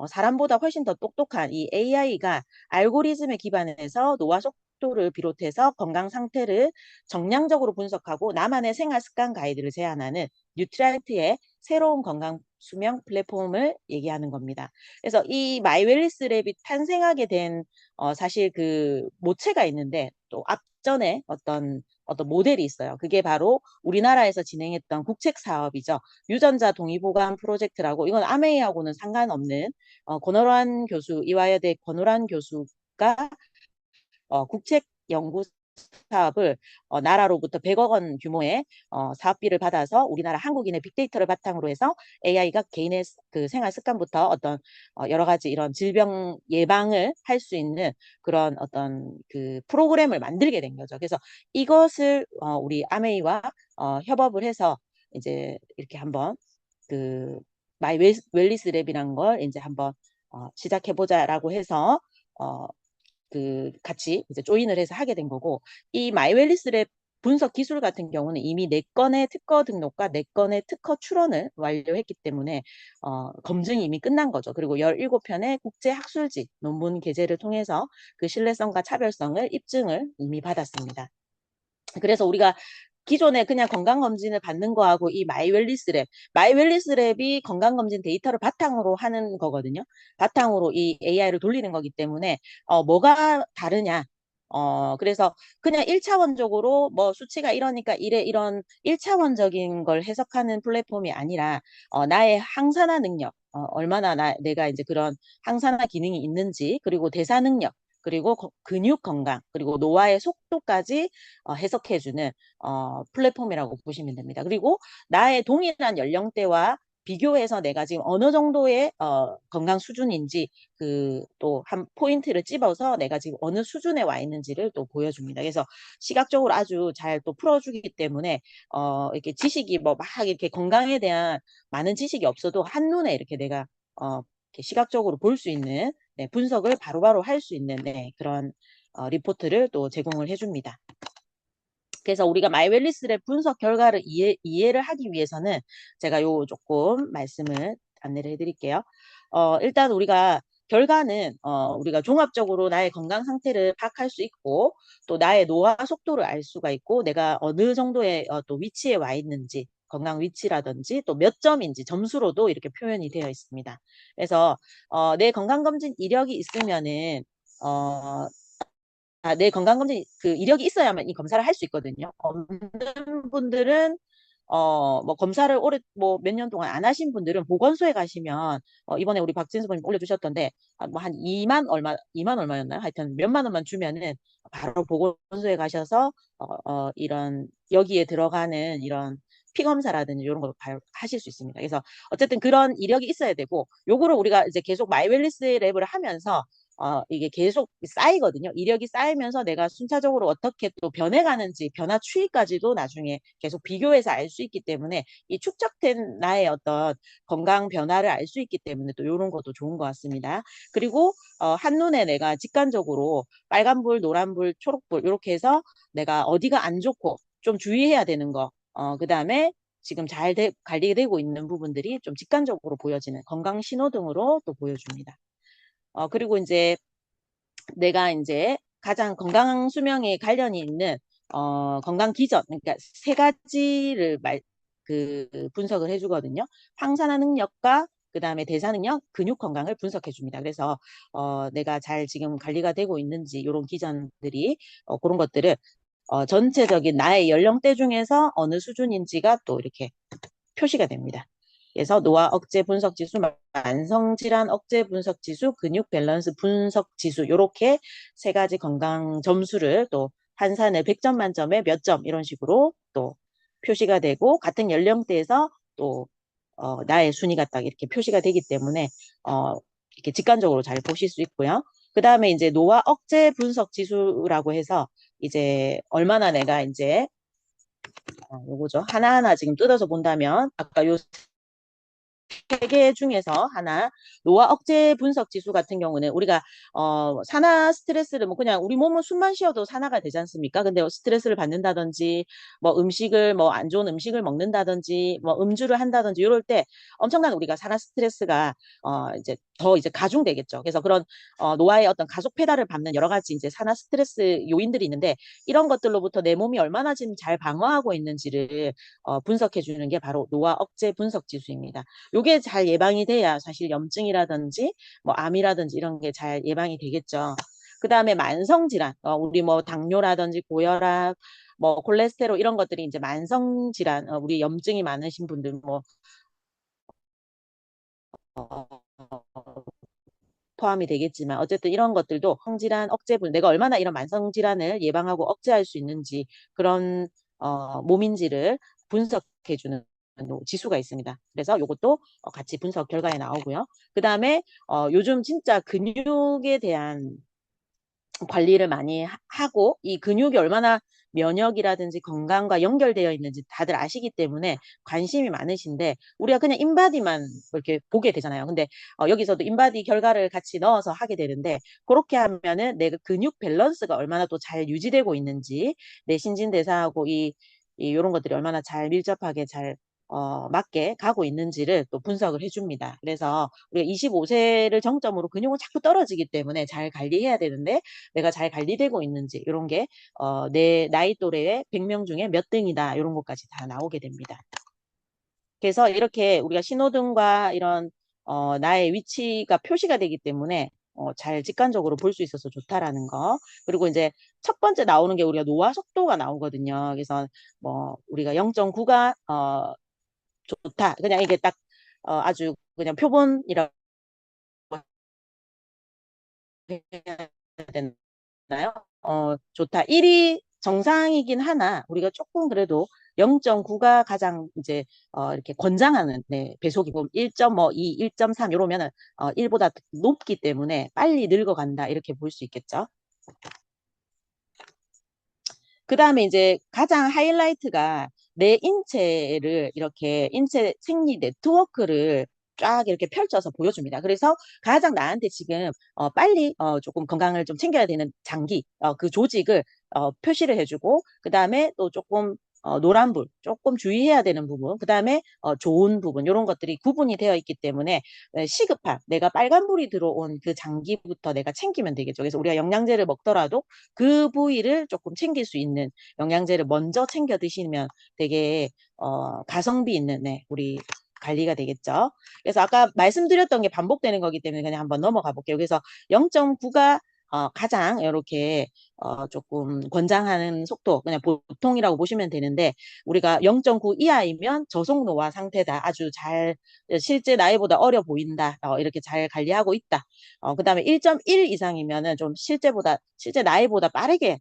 사람보다 훨씬 더 똑똑한 이 AI가 알고리즘에 기반해서 노화 속도를 비롯해서 건강 상태를 정량적으로 분석하고 나만의 생활 습관 가이드를 제안하는 뉴트라이트의 새로운 건강 수명 플랫폼을 얘기하는 겁니다. 그래서 이 마이웰리스 랩이 탄생하게 된 사실 그 모체가 있는데 또 앞전에 어떤 모델이 있어요. 그게 바로 우리나라에서 진행했던 국책 사업이죠. 유전자 동의보관 프로젝트라고 이건 아메이하고는 상관없는 권오란 교수, 이화여대 권오란 교수가 국책 연구 사업을 나라로부터 100억 원 규모의 사업비를 받아서 우리나라 한국인의 빅데이터를 바탕으로 해서 AI가 개인의 그 생활 습관부터 어떤 여러 가지 이런 질병 예방을 할 수 있는 그런 어떤 그 프로그램을 만들게 된 거죠. 그래서 이것을 우리 아메이와 협업을 해서 이제 이렇게 한번 그 마이 웰리스 랩이란 걸 이제 한번 시작해 보자라고 해서 그 같이 이제 조인을 해서 하게 된 거고 이 마이웰리스랩 분석 기술 같은 경우는 이미 4건의 특허 등록과 4건의 특허 출원을 완료했기 때문에 검증이 이미 끝난 거죠. 그리고 17편의 국제 학술지 논문 게재를 통해서 그 신뢰성과 차별성을 입증을 이미 받았습니다. 그래서 우리가 기존에 그냥 건강검진을 받는 거하고 이 마이웰리스랩이 건강검진 데이터를 바탕으로 하는 거거든요. 바탕으로 이 AI를 돌리는 거기 때문에 뭐가 다르냐. 그래서 그냥 1차원적으로 뭐 수치가 이러니까 이래 이런 1차원적인 걸 해석하는 플랫폼이 아니라 나의 항산화 능력, 얼마나 내가 이제 그런 항산화 기능이 있는지, 그리고 대사 능력, 그리고 근육 건강, 그리고 노화의 속도까지 해석해주는 플랫폼이라고 보시면 됩니다. 그리고 나의 동일한 연령대와 비교해서 내가 지금 어느 정도의 건강 수준인지 그 또 한 포인트를 찝어서 내가 지금 어느 수준에 와 있는지를 또 보여줍니다. 그래서 시각적으로 아주 잘 또 풀어주기 때문에 이렇게 지식이 뭐 막 이렇게 건강에 대한 많은 지식이 없어도 한눈에 이렇게 내가 이렇게 시각적으로 볼 수 있는 네, 분석을 바로바로 할 수 있는 네, 그런 리포트를 또 제공을 해줍니다. 그래서 우리가 마이웰리스랩 분석 결과를 이해를 하기 위해서는 제가 요 조금 말씀을 안내를 해드릴게요. 일단 우리가 결과는 우리가 종합적으로 나의 건강 상태를 파악할 수 있고 또 나의 노화 속도를 알 수가 있고 내가 어느 정도의 또 위치에 와 있는지 건강 위치라든지 또 몇 점인지 점수로도 이렇게 표현이 되어 있습니다. 그래서 내 건강검진 이력이 있으면은 내 건강검진 그 이력이 있어야만 이 검사를 할 수 있거든요. 없는 분들은 뭐 검사를 오래 뭐 몇 년 동안 안 하신 분들은 보건소에 가시면 이번에 우리 박진수 분님 올려주셨던데 뭐 한 2만 얼마였나요? 하여튼 몇만 원만 주면은 바로 보건소에 가셔서 이런 여기에 들어가는 이런 피 검사라든지 이런 걸 하실 수 있습니다. 그래서 어쨌든 그런 이력이 있어야 되고 요거를 우리가 이제 계속 마이웰리스 랩을 하면서 이게 계속 쌓이거든요. 이력이 쌓이면서 내가 순차적으로 어떻게 또 변해가는지 변화 추이까지도 나중에 계속 비교해서 알 수 있기 때문에 이 축적된 나의 어떤 건강 변화를 알 수 있기 때문에 또 이런 것도 좋은 것 같습니다. 그리고 한눈에 내가 직관적으로 빨간불, 노란불, 초록불 이렇게 해서 내가 어디가 안 좋고 좀 주의해야 되는 거, 그 다음에 지금 잘 관리되고 있는 부분들이 좀 직관적으로 보여지는 건강 신호등으로 또 보여줍니다. 그리고 이제 내가 이제 가장 건강 수명에 관련이 있는 건강 기전, 그러니까 세 가지를 분석을 해주거든요. 항산화 능력과 그 다음에 대사 능력, 근육 건강을 분석해 줍니다. 그래서 내가 잘 지금 관리가 되고 있는지 이런 기전들이 그런 것들을 전체적인 나의 연령대 중에서 어느 수준인지가 또 이렇게 표시가 됩니다. 그래서 노화 억제 분석 지수, 만성 질환 억제 분석 지수, 근육 밸런스 분석 지수 이렇게 세 가지 건강 점수를 또 한산을 100점 만점에 몇 점 이런 식으로 또 표시가 되고 같은 연령대에서 또 나의 순위가 딱 이렇게 표시가 되기 때문에 이렇게 직관적으로 잘 보실 수 있고요. 그 다음에 이제 노화 억제 분석 지수라고 해서 이제 얼마나 내가 이제 요거죠. 하나하나 지금 뜯어서 본다면 아까 요 세 개 중에서 하나 노화 억제 분석 지수 같은 경우는 우리가 산화 스트레스를 뭐 그냥 우리 몸은 숨만 쉬어도 산화가 되지 않습니까? 근데 스트레스를 받는다든지 뭐 음식을 뭐 안 좋은 음식을 먹는다든지 뭐 음주를 한다든지 이럴 때 엄청난 우리가 산화 스트레스가 이제 더 이제 가중되겠죠. 그래서 그런 노화의 어떤 가속 페달을 밟는 여러 가지 이제 산화 스트레스 요인들이 있는데 이런 것들로부터 내 몸이 얼마나 지금 잘 방어하고 있는지를 분석해 주는 게 바로 노화 억제 분석 지수입니다. 요게 잘 예방이 돼야 사실 염증이라든지 뭐 암이라든지 이런 게 잘 예방이 되겠죠. 그 다음에 만성질환, 우리 뭐 당뇨라든지 고혈압, 뭐 콜레스테롤 이런 것들이 이제 만성질환, 우리 염증이 많으신 분들 뭐 포함이 되겠지만 어쨌든 이런 것들도 성질환 억제분 내가 얼마나 이런 만성 질환을 예방하고 억제할 수 있는지 그런 몸인지를 분석해 주는 지수가 있습니다. 그래서 이것도 같이 분석 결과에 나오고요. 그 다음에 요즘 진짜 근육에 대한 관리를 많이 하고 이 근육이 얼마나 면역이라든지 건강과 연결되어 있는지 다들 아시기 때문에 관심이 많으신데 우리가 그냥 인바디만 이렇게 보게 되잖아요. 근데 여기서도 인바디 결과를 같이 넣어서 하게 되는데 그렇게 하면은 내 근육 밸런스가 얼마나 또 잘 유지되고 있는지 내 신진대사하고 이런 것들이 얼마나 잘 밀접하게 잘 맞게 가고 있는지를 또 분석을 해줍니다. 그래서 우리가 25세를 정점으로 근육은 자꾸 떨어지기 때문에 잘 관리해야 되는데 내가 잘 관리되고 있는지 이런 게 내 나이 또래의 100명 중에 몇 등이다 이런 것까지 다 나오게 됩니다. 그래서 이렇게 우리가 신호등과 이런 나의 위치가 표시가 되기 때문에 잘 직관적으로 볼 수 있어서 좋다라는 거. 그리고 이제 첫 번째 나오는 게 우리가 노화 속도가 나오거든요. 그래서 뭐 우리가 0.9가 좋다. 그냥 이게 딱 아주 그냥 표본이라고 해야 되나요? 좋다. 1이 정상이긴 하나 우리가 조금 그래도 0.9가 가장 이제 이렇게 권장하는 배속이고 1.2, 1.3 이러면은 1보다 높기 때문에 빨리 늙어간다 이렇게 볼 수 있겠죠. 그 다음에 이제 가장 하이라이트가 내 인체를 이렇게 인체 생리 네트워크를 쫙 이렇게 펼쳐서 보여줍니다. 그래서 가장 나한테 지금 빨리 조금 건강을 좀 챙겨야 되는 장기, 그 조직을 표시를 해주고 그 다음에 또 조금 노란불, 조금 주의해야 되는 부분, 그 다음에 좋은 부분 이런 것들이 구분이 되어 있기 때문에 시급한 내가 빨간불이 들어온 그 장기부터 내가 챙기면 되겠죠. 그래서 우리가 영양제를 먹더라도 그 부위를 조금 챙길 수 있는 영양제를 먼저 챙겨 드시면 되게 가성비 있는 우리 관리가 되겠죠. 그래서 아까 말씀드렸던 게 반복되는 거기 때문에 그냥 한번 넘어가 볼게요. 그래서 0.9가 가장 이렇게 조금 권장하는 속도 그냥 보통이라고 보시면 되는데 우리가 0.9 이하이면 저속노화 상태다. 아주 잘 실제 나이보다 어려 보인다. 이렇게 잘 관리하고 있다. 그 다음에 1.1 이상이면은 좀 실제 나이보다 빠르게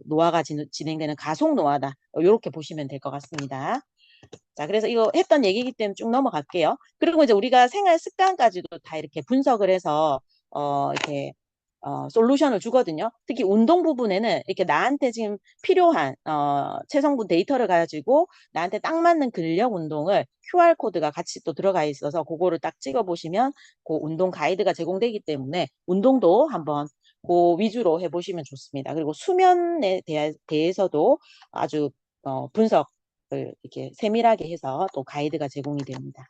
노화가 진행되는 가속 노화다. 이렇게 보시면 될 것 같습니다. 자, 그래서 이거 했던 얘기이기 때문에 쭉 넘어갈게요. 그리고 이제 우리가 생활 습관까지도 다 이렇게 분석을 해서 이렇게 솔루션을 주거든요. 특히 운동 부분에는 이렇게 나한테 지금 필요한 체성분 데이터를 가지고 나한테 딱 맞는 근력 운동을 QR코드가 같이 또 들어가 있어서 그거를 딱 찍어 보시면 그 운동 가이드가 제공되기 때문에 운동도 한번 그 위주로 해보시면 좋습니다. 그리고 수면에 대해서도 아주 분석을 이렇게 세밀하게 해서 또 가이드가 제공이 됩니다.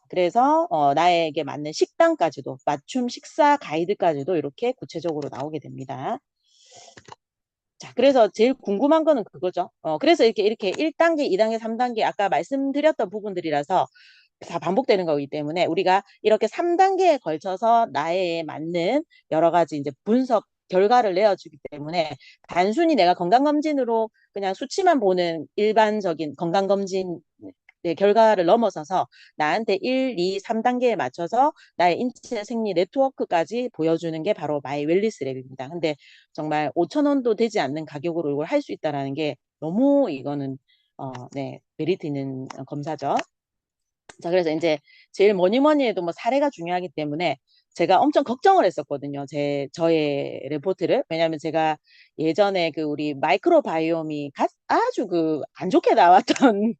그래서 나에게 맞는 식단까지도 맞춤 식사 가이드까지도 이렇게 구체적으로 나오게 됩니다. 자, 그래서 제일 궁금한 거는 그거죠. 그래서 이렇게 1단계, 2단계, 3단계 아까 말씀드렸던 부분들이라서 다 반복되는 거기 때문에 우리가 이렇게 3단계에 걸쳐서 나에 맞는 여러 가지 이제 분석 결과를 내어주기 때문에 단순히 내가 건강검진으로 그냥 수치만 보는 일반적인 건강검진 결과를 넘어서서 나한테 1, 2, 3단계에 맞춰서 나의 인체 생리 네트워크까지 보여주는 게 바로 마이 웰리스 랩입니다. 근데 정말 5천 원도 되지 않는 가격으로 이걸 할 수 있다는 게 너무 이거는 메리트 있는 검사죠. 자, 그래서 이제 제일 뭐니 뭐니 해도 뭐 사례가 중요하기 때문에 제가 엄청 걱정을 했었거든요. 저의 레포트를. 왜냐하면 제가 예전에 그 우리 마이크로바이옴이 아주 그 안 좋게 나왔던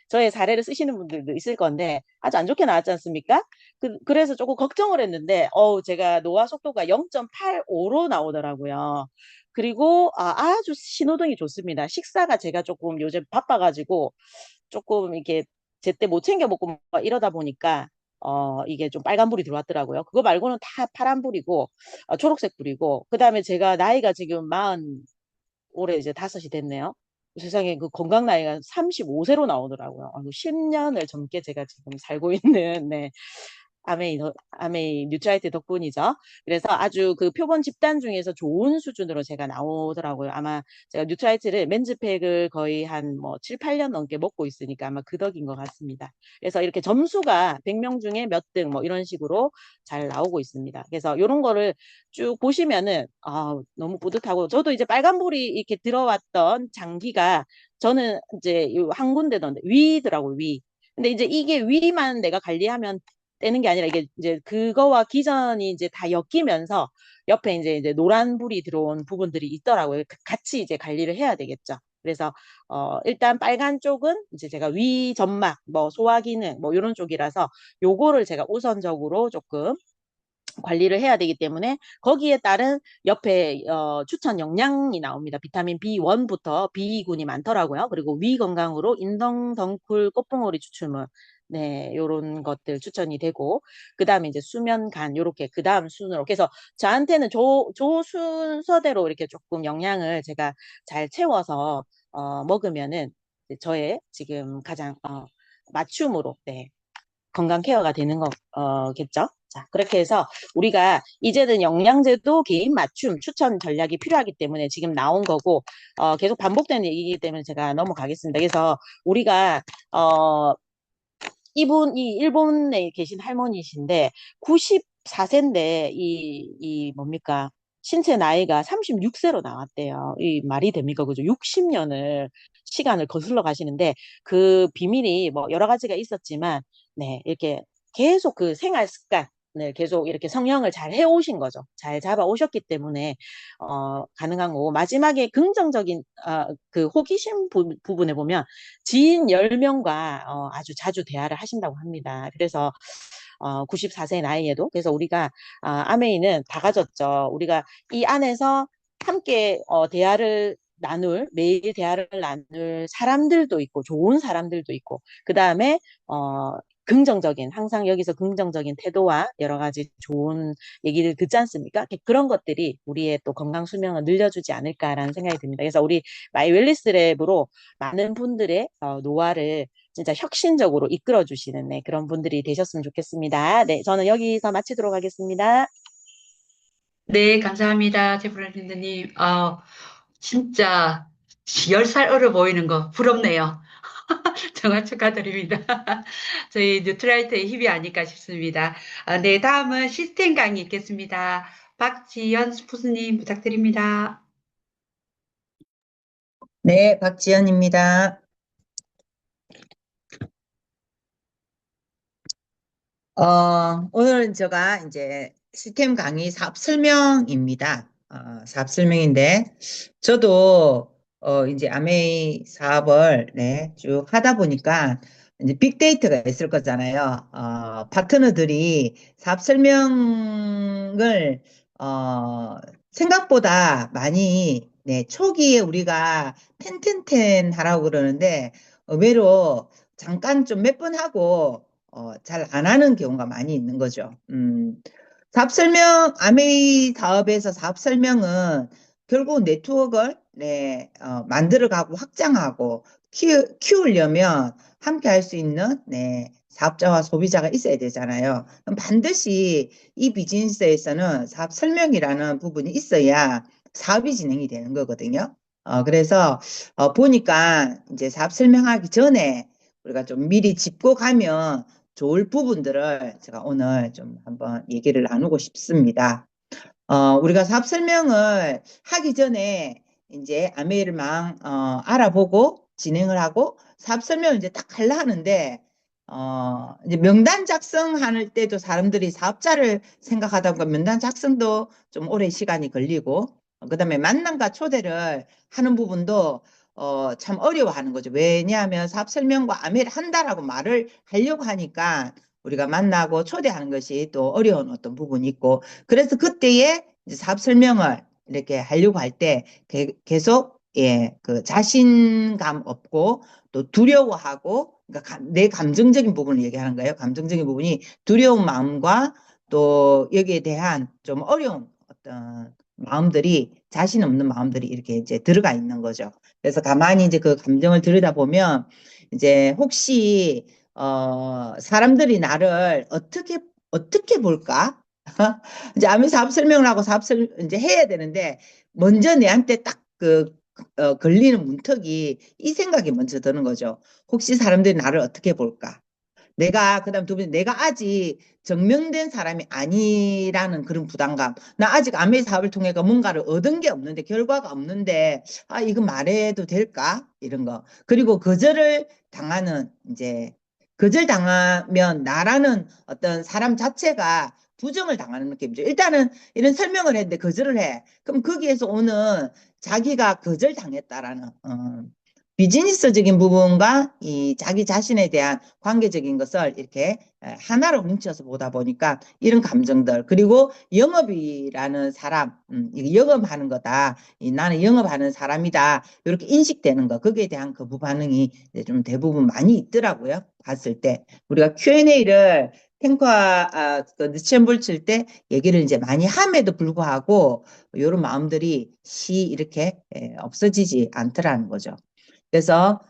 저의 사례를 쓰시는 분들도 있을 건데 아주 안 좋게 나왔지 않습니까? 그래서 조금 걱정을 했는데 제가 노화 속도가 0.85로 나오더라고요. 그리고 아주 신호등이 좋습니다. 식사가 제가 조금 요즘 바빠가지고 조금 이렇게 제때 못 챙겨 먹고 막 이러다 보니까 이게 좀 빨간불이 들어왔더라고요. 그거 말고는 다 파란불이고 초록색불이고 그다음에 제가 나이가 지금 40 올해 이제 5이 됐네요. 세상에 그 건강 나이가 35세로 나오더라고요. 10년을 젊게 제가 지금 살고 있는, 네. 아메이 뉴트라이트 덕분이죠. 그래서 아주 그 표본 집단 중에서 좋은 수준으로 제가 나오더라고요. 아마 제가 뉴트라이트를 맨즈팩을 거의 한 뭐 7, 8년 넘게 먹고 있으니까 아마 그 덕인 것 같습니다. 그래서 이렇게 점수가 100명 중에 몇 등 뭐 이런 식으로 잘 나오고 있습니다. 그래서 이런 거를 쭉 보시면은 너무 뿌듯하고, 저도 이제 빨간불이 이렇게 들어왔던 장기가 저는 이제 한 군데던데 위더라고요, 위. 근데 이제 이게 위만 내가 관리하면 떼는 게 아니라 이게 이제 그거와 기전이 이제 다 엮이면서 옆에 이제 노란불이 들어온 부분들이 있더라고요. 같이 이제 관리를 해야 되겠죠. 그래서 일단 빨간 쪽은 이제 제가 위 점막, 뭐 소화 기능, 뭐 이런 쪽이라서 요거를 제가 우선적으로 조금 관리를 해야 되기 때문에 거기에 따른 옆에 추천 영양이 나옵니다. 비타민 B1부터 B군이 많더라고요. 그리고 위 건강으로 인성, 덩쿨, 꽃봉오리 추출물, 네, 요런 것들 추천이 되고, 그 다음에 이제 수면, 간, 요렇게, 그 다음 순으로. 그래서 저한테는 조 순서대로 이렇게 조금 영양을 제가 잘 채워서, 먹으면은, 저의 지금 가장, 맞춤으로, 네, 건강 케어가 되는 거겠죠. 자, 그렇게 해서 우리가 이제는 영양제도 개인 맞춤 추천 전략이 필요하기 때문에 지금 나온 거고, 계속 반복되는 얘기이기 때문에 제가 넘어가겠습니다. 그래서 우리가, 이분이 일본에 계신 할머니이신데 94세인데 이 뭡니까? 신체 나이가 36세로 나왔대요. 이 말이 됩니까? 그죠? 60년을 시간을 거슬러 가시는데 그 비밀이 뭐 여러 가지가 있었지만, 네, 이렇게 계속 그 생활 습관을 계속 이렇게 성형을 잘 해오신 거죠. 잘 잡아 오셨기 때문에 가능한 거고, 마지막에 긍정적인 그 호기심 부분에 보면 지인 10명과 아주 자주 대화를 하신다고 합니다. 그래서 94세 나이에도, 그래서 우리가 아메이는 다 가졌죠. 우리가 이 안에서 함께 매일 대화를 나눌 사람들도 있고 좋은 사람들도 있고, 그 다음에 항상 여기서 긍정적인 태도와 여러 가지 좋은 얘기를 듣지 않습니까? 그런 것들이 우리의 또 건강 수명을 늘려주지 않을까라는 생각이 듭니다. 그래서 우리 마이 웰리스 랩으로 많은 분들의 노화를 진짜 혁신적으로 이끌어 주시는, 네, 그런 분들이 되셨으면 좋겠습니다. 네, 저는 여기서 마치도록 하겠습니다. 네, 감사합니다. 제프라님님. 진짜 10살 어려 보이는 거 부럽네요. 정말 축하드립니다. 저희 뉴트라이트의 힘이 아닐까 싶습니다. 네, 다음은 시스템 강의 있겠습니다. 박지연 스푸스님 부탁드립니다. 네, 박지연입니다. 오늘 제가 이제 시스템 강의 사업 설명입니다. 사업 설명인데, 저도, 이제 아메이 사업을, 네, 쭉 하다 보니까, 이제 빅데이터가 있을 거잖아요. 파트너들이 사업 설명을, 생각보다 많이, 네, 초기에 우리가 텐텐텐 하라고 그러는데, 의외로 잠깐 좀 몇 번 하고, 잘 안 하는 경우가 많이 있는 거죠. 사업 설명, 아메이 사업에서 사업 설명은 결국 네트워크를, 네, 만들어가고 확장하고 키우려면 함께 할 수 있는, 네, 사업자와 소비자가 있어야 되잖아요. 그럼 반드시 이 비즈니스에서는 사업 설명이라는 부분이 있어야 사업이 진행이 되는 거거든요. 그래서 보니까 이제 사업 설명하기 전에 우리가 좀 미리 짚고 가면 좋을 부분들을 제가 오늘 좀 한번 얘기를 나누고 싶습니다. 우리가 사업 설명을 하기 전에 이제 아메이를 알아보고 진행을 하고 사업 설명을 이제 딱 하려 하는데, 이제 명단 작성할 때도 사람들이 사업자를 생각하다 보니까 명단 작성도 좀 오래 시간이 걸리고, 그다음에 만남과 초대를 하는 부분도 참 어려워하는 거죠. 왜냐하면 사업 설명과 아메이를 한다라고 말을 하려고 하니까 우리가 만나고 초대하는 것이 또 어려운 어떤 부분이 있고, 그래서 그때에 이제 사업 설명을 이렇게 하려고 할 때 계속, 예, 그 자신감 없고 또 두려워하고, 그러니까 내 감정적인 부분을 얘기하는 거예요. 감정적인 부분이 두려운 마음과 또 여기에 대한 좀 어려운 어떤 마음들이, 자신 없는 마음들이 이렇게 이제 들어가 있는 거죠. 그래서 가만히 이제 그 감정을 들여다보면 이제 혹시 사람들이 나를 어떻게 볼까? 이제 아무 사업 설명을 하고 이제 해야 되는데 먼저 내한테 딱 걸리는 문턱이 이 생각이 먼저 드는 거죠. 혹시 사람들이 나를 어떻게 볼까? 그다음 두 번째, 내가 아직 증명된 사람이 아니라는 그런 부담감. 나 아직 아메이 사업을 통해 뭔가를 얻은 게 없는데, 결과가 없는데, 이거 말해도 될까? 이런 거. 그리고 거절당하면 나라는 어떤 사람 자체가 부정을 당하는 느낌이죠. 일단은 이런 설명을 했는데 거절을 해. 그럼 거기에서 오는 자기가 거절당했다라는, 비즈니스적인 부분과 이 자기 자신에 대한 관계적인 것을 이렇게 하나로 뭉쳐서 보다 보니까 이런 감정들, 그리고 영업이라는 사람, 이거 영업하는 거다, 나는 영업하는 사람이다, 이렇게 인식되는 거, 거기에 대한 거부 반응이 좀 대부분 많이 있더라고요. 봤을 때 우리가 Q&A를 그 느챈볼 칠 때 얘기를 이제 많이 함에도 불구하고 이런 마음들이 이렇게 없어지지 않더라는 거죠. 그래서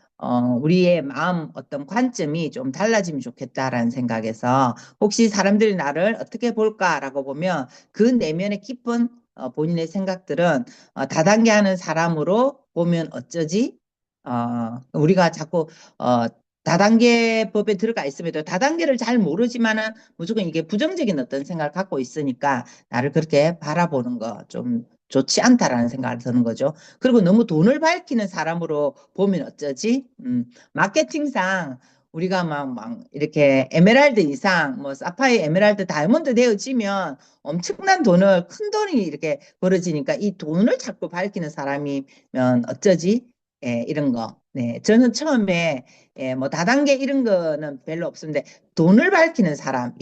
우리의 마음 어떤 관점이 좀 달라지면 좋겠다라는 생각에서 혹시 사람들이 나를 어떻게 볼까라고 보면 그 내면의 깊은 본인의 생각들은 다단계하는 사람으로 보면 어쩌지? 우리가 자꾸 다단계 법에 들어가 있음에도 다단계를 잘 모르지만은 무조건 이게 부정적인 어떤 생각을 갖고 있으니까 나를 그렇게 바라보는 거 좀 좋지 않다라는 생각이 드는 거죠. 그리고 너무 돈을 밝히는 사람으로 보면 어쩌지? 마케팅상 우리가 막 이렇게 에메랄드 이상, 뭐 사파이, 에메랄드, 다이아몬드 되어지면 엄청난 큰 돈이 이렇게 벌어지니까 이 돈을 자꾸 밝히는 사람이면 어쩌지? 예, 이런 거. 네, 저는 처음에 뭐 다단계 이런 거는 별로 없었는데 돈을 밝히는 사람,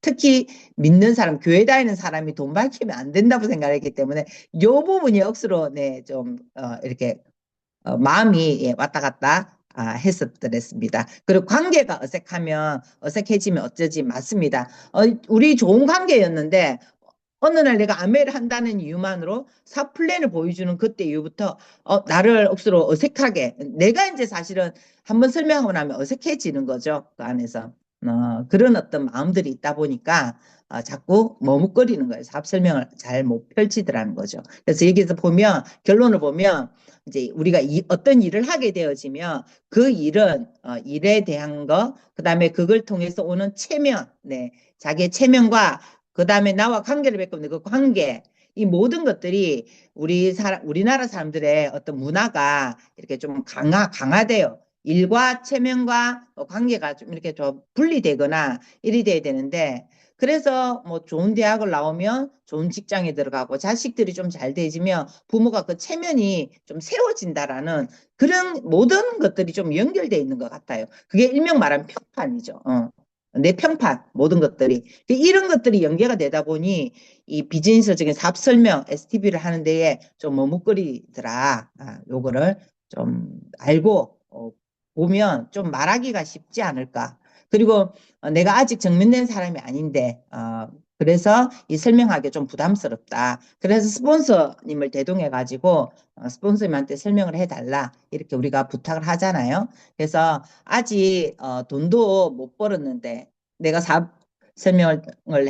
특히 믿는 사람, 교회 다니는 사람이 돈 밝히면 안 된다고 생각했기 때문에 요 부분이 억수로 좀 이렇게 마음이 왔다 갔다 했었더랬습니다. 그리고 관계가 어색해지면 어쩌지 맞습니다. 우리 좋은 관계였는데 어느 날 내가 아메를 한다는 이유만으로 사업 플랜을 보여주는 그때 이후부터 나를 억수로 어색하게, 내가 이제 사실은 한번 설명하고 나면 어색해지는 거죠. 그 안에서 그런 어떤 마음들이 있다 보니까 자꾸 머뭇거리는 거예요. 사업 설명을 잘 못 펼치더라는 거죠. 그래서 여기서 보면, 결론을 보면 이제 우리가 어떤 일을 하게 되어지면 그 일은 일에 대한 거, 그다음에 그걸 통해서 오는 체면, 자기의 체면과 그다음에 나와 관계를 맺고 있는 그 관계, 이 모든 것들이 우리나라 사람들의 어떤 문화가 이렇게 좀 강화돼요. 일과 체면과 관계가 좀 이렇게 좀 분리되거나 이리 돼야 되는데, 그래서 뭐 좋은 대학을 나오면 좋은 직장에 들어가고 자식들이 좀 잘 되지면 부모가 그 체면이 좀 세워진다라는 그런 모든 것들이 좀 연결돼 있는 것 같아요. 그게 일명 말하면 평판이죠. 내 평판, 모든 것들이. 이런 것들이 연계가 되다 보니 이 비즈니스적인 사업 설명, STB를 하는 데에 좀 머뭇거리더라. 요거를 좀 알고 보면 좀 말하기가 쉽지 않을까. 그리고 내가 아직 증명된 사람이 아닌데 그래서 이 설명하기 좀 부담스럽다. 그래서 스폰서님을 대동해가지고 스폰서님한테 설명을 해달라. 이렇게 우리가 부탁을 하잖아요. 그래서 아직 돈도 못 벌었는데 내가 사업 설명을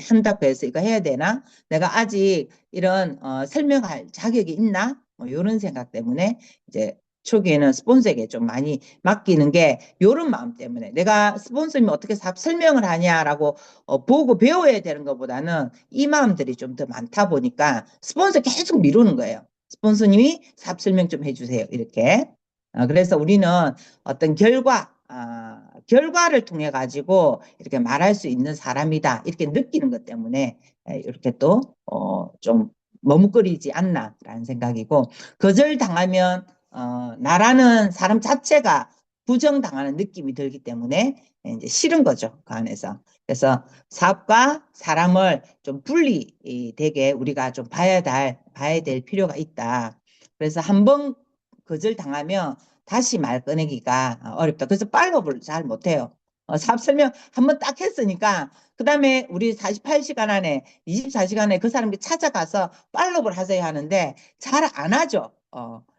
한다고 해서 이거 해야 되나? 내가 아직 이런 설명할 자격이 있나? 뭐 이런 생각 때문에 이제 초기에는 스폰서에게 좀 많이 맡기는 게 이런 마음 때문에, 내가 스폰서님이 어떻게 사업 설명을 하냐라고 보고 배워야 되는 것보다는 이 마음들이 좀 더 많다 보니까 스폰서 계속 미루는 거예요. 스폰서님이 사업 설명 좀 해주세요. 이렇게. 그래서 우리는 어떤 결과를 통해 가지고 이렇게 말할 수 있는 사람이다. 이렇게 느끼는 것 때문에 이렇게 또 좀 머뭇거리지 않나라는 생각이고, 거절당하면 나라는 사람 자체가 부정당하는 느낌이 들기 때문에 이제 싫은 거죠. 그 안에서. 그래서 사업과 사람을 좀 분리되게 우리가 좀 봐야 될 필요가 있다. 그래서 한번 거절당하면 다시 말 꺼내기가 어렵다. 그래서 팔로우를 잘 못해요. 사업 설명 한번 딱 했으니까 그 다음에 우리 48시간 안에 24시간에 그 사람이 찾아가서 팔로우를 하셔야 하는데 잘 안 하죠.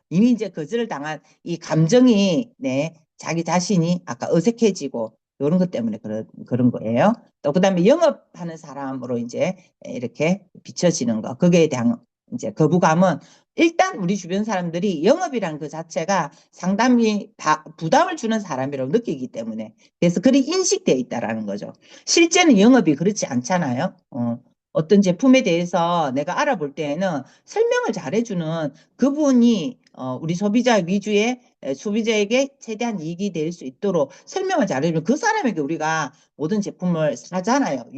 이미 이제 거절을 당한 이 감정이 네 자기 자신이 아까 어색해지고 이런 것 때문에 그런 거예요. 또 그다음에 영업하는 사람으로 이제 이렇게 비춰지는 거 거기에 대한 이제 거부감은 일단 우리 주변 사람들이 영업이란 그 자체가 상당히 부담을 주는 사람이라고 느끼기 때문에 그래서 그리 인식되어 있다라는 거죠. 실제는 영업이 그렇지 않잖아요. 어떤 제품에 대해서 내가 알아볼 때에는 설명을 잘해주는 그분이 우리 소비자 위주의 소비자에게 최대한 이익이 될 수 있도록 설명을 잘해주는 그 사람에게 우리가 모든 제품을 사잖아요.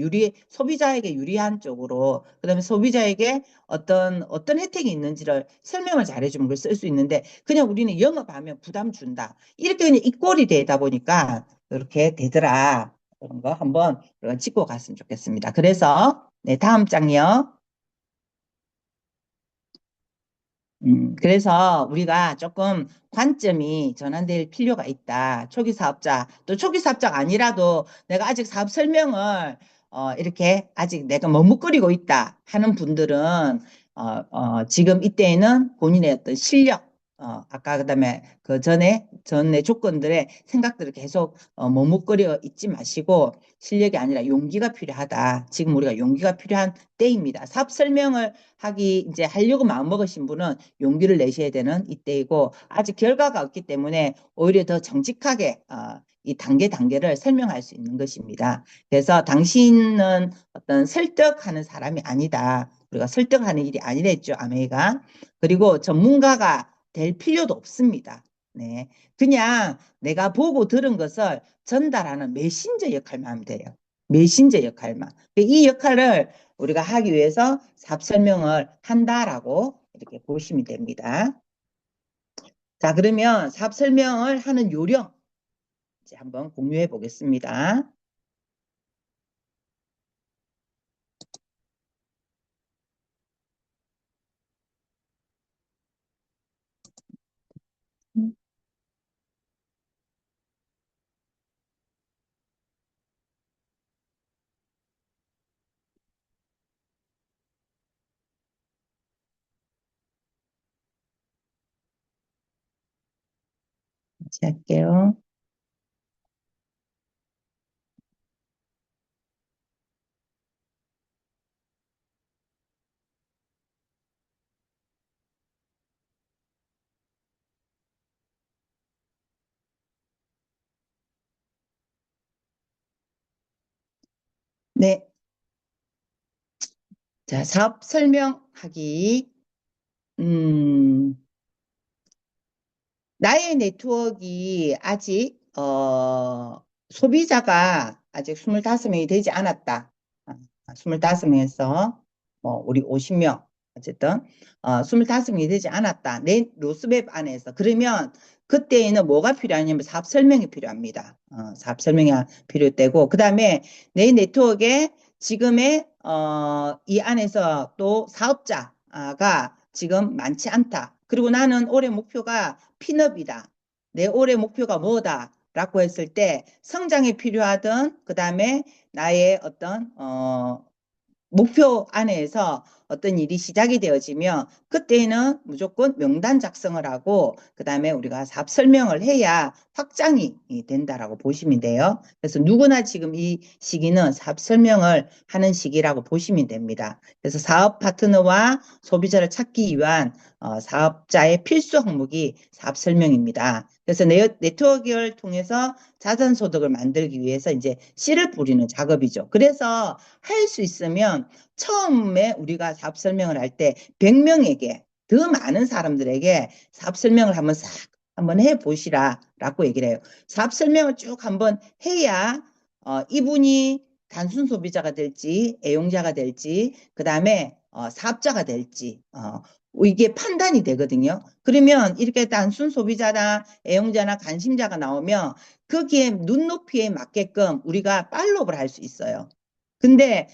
소비자에게 유리한 쪽으로. 그다음에 소비자에게 어떤 혜택이 있는지를 설명을 잘해주면 그걸 쓸 수 있는데 그냥 우리는 영업하면 부담 준다. 이렇게 그냥 이꼴이 되다 보니까 이렇게 되더라. 그런 거 한번 짚고 갔으면 좋겠습니다. 그래서 네, 다음 장이요. 그래서 우리가 조금 관점이 전환될 필요가 있다. 초기 사업자, 또 초기 사업자가 아니라도 내가 아직 사업 설명을 이렇게 아직 내가 머뭇거리고 있다 하는 분들은 지금 이때에는 본인의 어떤 실력, 아까 그다음에 그 전에 조건들의 생각들을 계속 머뭇거려 있지 마시고 실력이 아니라 용기가 필요하다. 지금 우리가 용기가 필요한 때입니다. 사업 설명을 이제 하려고 마음먹으신 분은 용기를 내셔야 되는 이때이고 아직 결과가 없기 때문에 오히려 더 정직하게 이 단계를 설명할 수 있는 것입니다. 그래서 당신은 어떤 설득하는 사람이 아니다. 우리가 설득하는 일이 아니랬죠, 아메이가. 그리고 전문가가 될 필요도 없습니다. 네, 그냥 내가 보고 들은 것을 전달하는 메신저 역할만 하면 돼요. 메신저 역할만. 이 역할을 우리가 하기 위해서 사업 설명을 한다라고 이렇게 보시면 됩니다. 자, 그러면 사업 설명을 하는 요령 이제 한번 공유해 보겠습니다. 같이 할게요. 네. 자, 사업 설명하기. 나의 네트워크가 아직 소비자가 아직 25명이 되지 않았다. 25명에서 우리 50명 어쨌든 25명이 되지 않았다. 내 로스맵 안에서. 그러면 그때에는 뭐가 필요하냐면 사업 설명이 필요합니다. 사업 설명이 필요되고 그다음에 내 네트워크에 지금의 이 안에서 또 사업자가 지금 많지 않다. 그리고 나는 올해 목표가 핀업이다. 내 올해 목표가 뭐다? 라고 했을 때 성장이 필요하든 그다음에 나의 어떤 목표 안에서 어떤 일이 시작이 되어지면 그때는 무조건 명단 작성을 하고 그다음에 우리가 사업 설명을 해야 확장이 된다라고 보시면 돼요. 그래서 누구나 지금 이 시기는 사업 설명을 하는 시기라고 보시면 됩니다. 그래서 사업 파트너와 소비자를 찾기 위한 사업자의 필수 항목이 사업 설명입니다. 그래서 네트워크를 통해서 자산 소득을 만들기 위해서 이제 씨를 뿌리는 작업이죠. 그래서 할 수 있으면 처음에 우리가 사업 설명을 할 때 100명에게 더 많은 사람들에게 사업 설명을 한번 해보시라라고 얘기를 해요. 사업 설명을 쭉 한번 해야 이분이 단순 소비자가 될지 애용자가 될지 그 다음에 사업자가 될지 이게 판단이 되거든요. 그러면 이렇게 단순 소비자나 애용자나 관심자가 나오면 거기에 눈높이에 맞게끔 우리가 팔로우를 할 수 있어요. 근데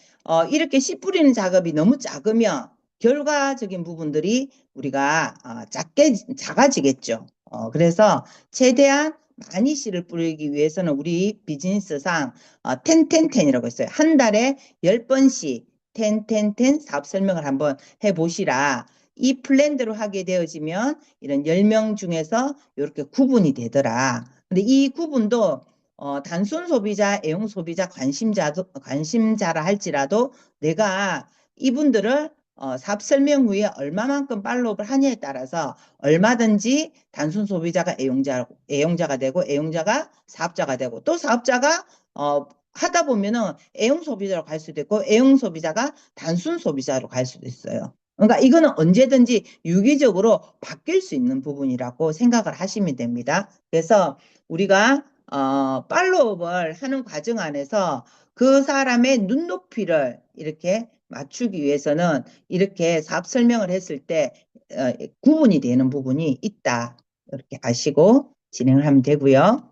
이렇게 씨 뿌리는 작업이 너무 작으면 결과적인 부분들이 우리가 작아지겠죠. 그래서 최대한 많이 씨를 뿌리기 위해서는 우리 비즈니스상 10이라고 있어요. 한 달에 10번씩 10 사업 설명을 한번 해보시라. 이 플랜대로 하게 되어지면 이런 10명 중에서 이렇게 구분이 되더라. 근데 이 구분도 단순 소비자, 애용 소비자, 관심자라 할지라도 내가 이분들을 사업 설명 후에 얼마만큼 팔로우를 하냐에 따라서 얼마든지 단순 소비자가 애용자가 되고 애용자가 사업자가 되고 또 사업자가 하다 보면은 애용 소비자로 갈 수도 있고 애용 소비자가 단순 소비자로 갈 수도 있어요. 그러니까 이거는 언제든지 유기적으로 바뀔 수 있는 부분이라고 생각을 하시면 됩니다. 그래서 우리가 팔로우업을 하는 과정 안에서 그 사람의 눈높이를 이렇게 맞추기 위해서는 이렇게 사업 설명을 했을 때 구분이 되는 부분이 있다. 이렇게 아시고 진행을 하면 되고요.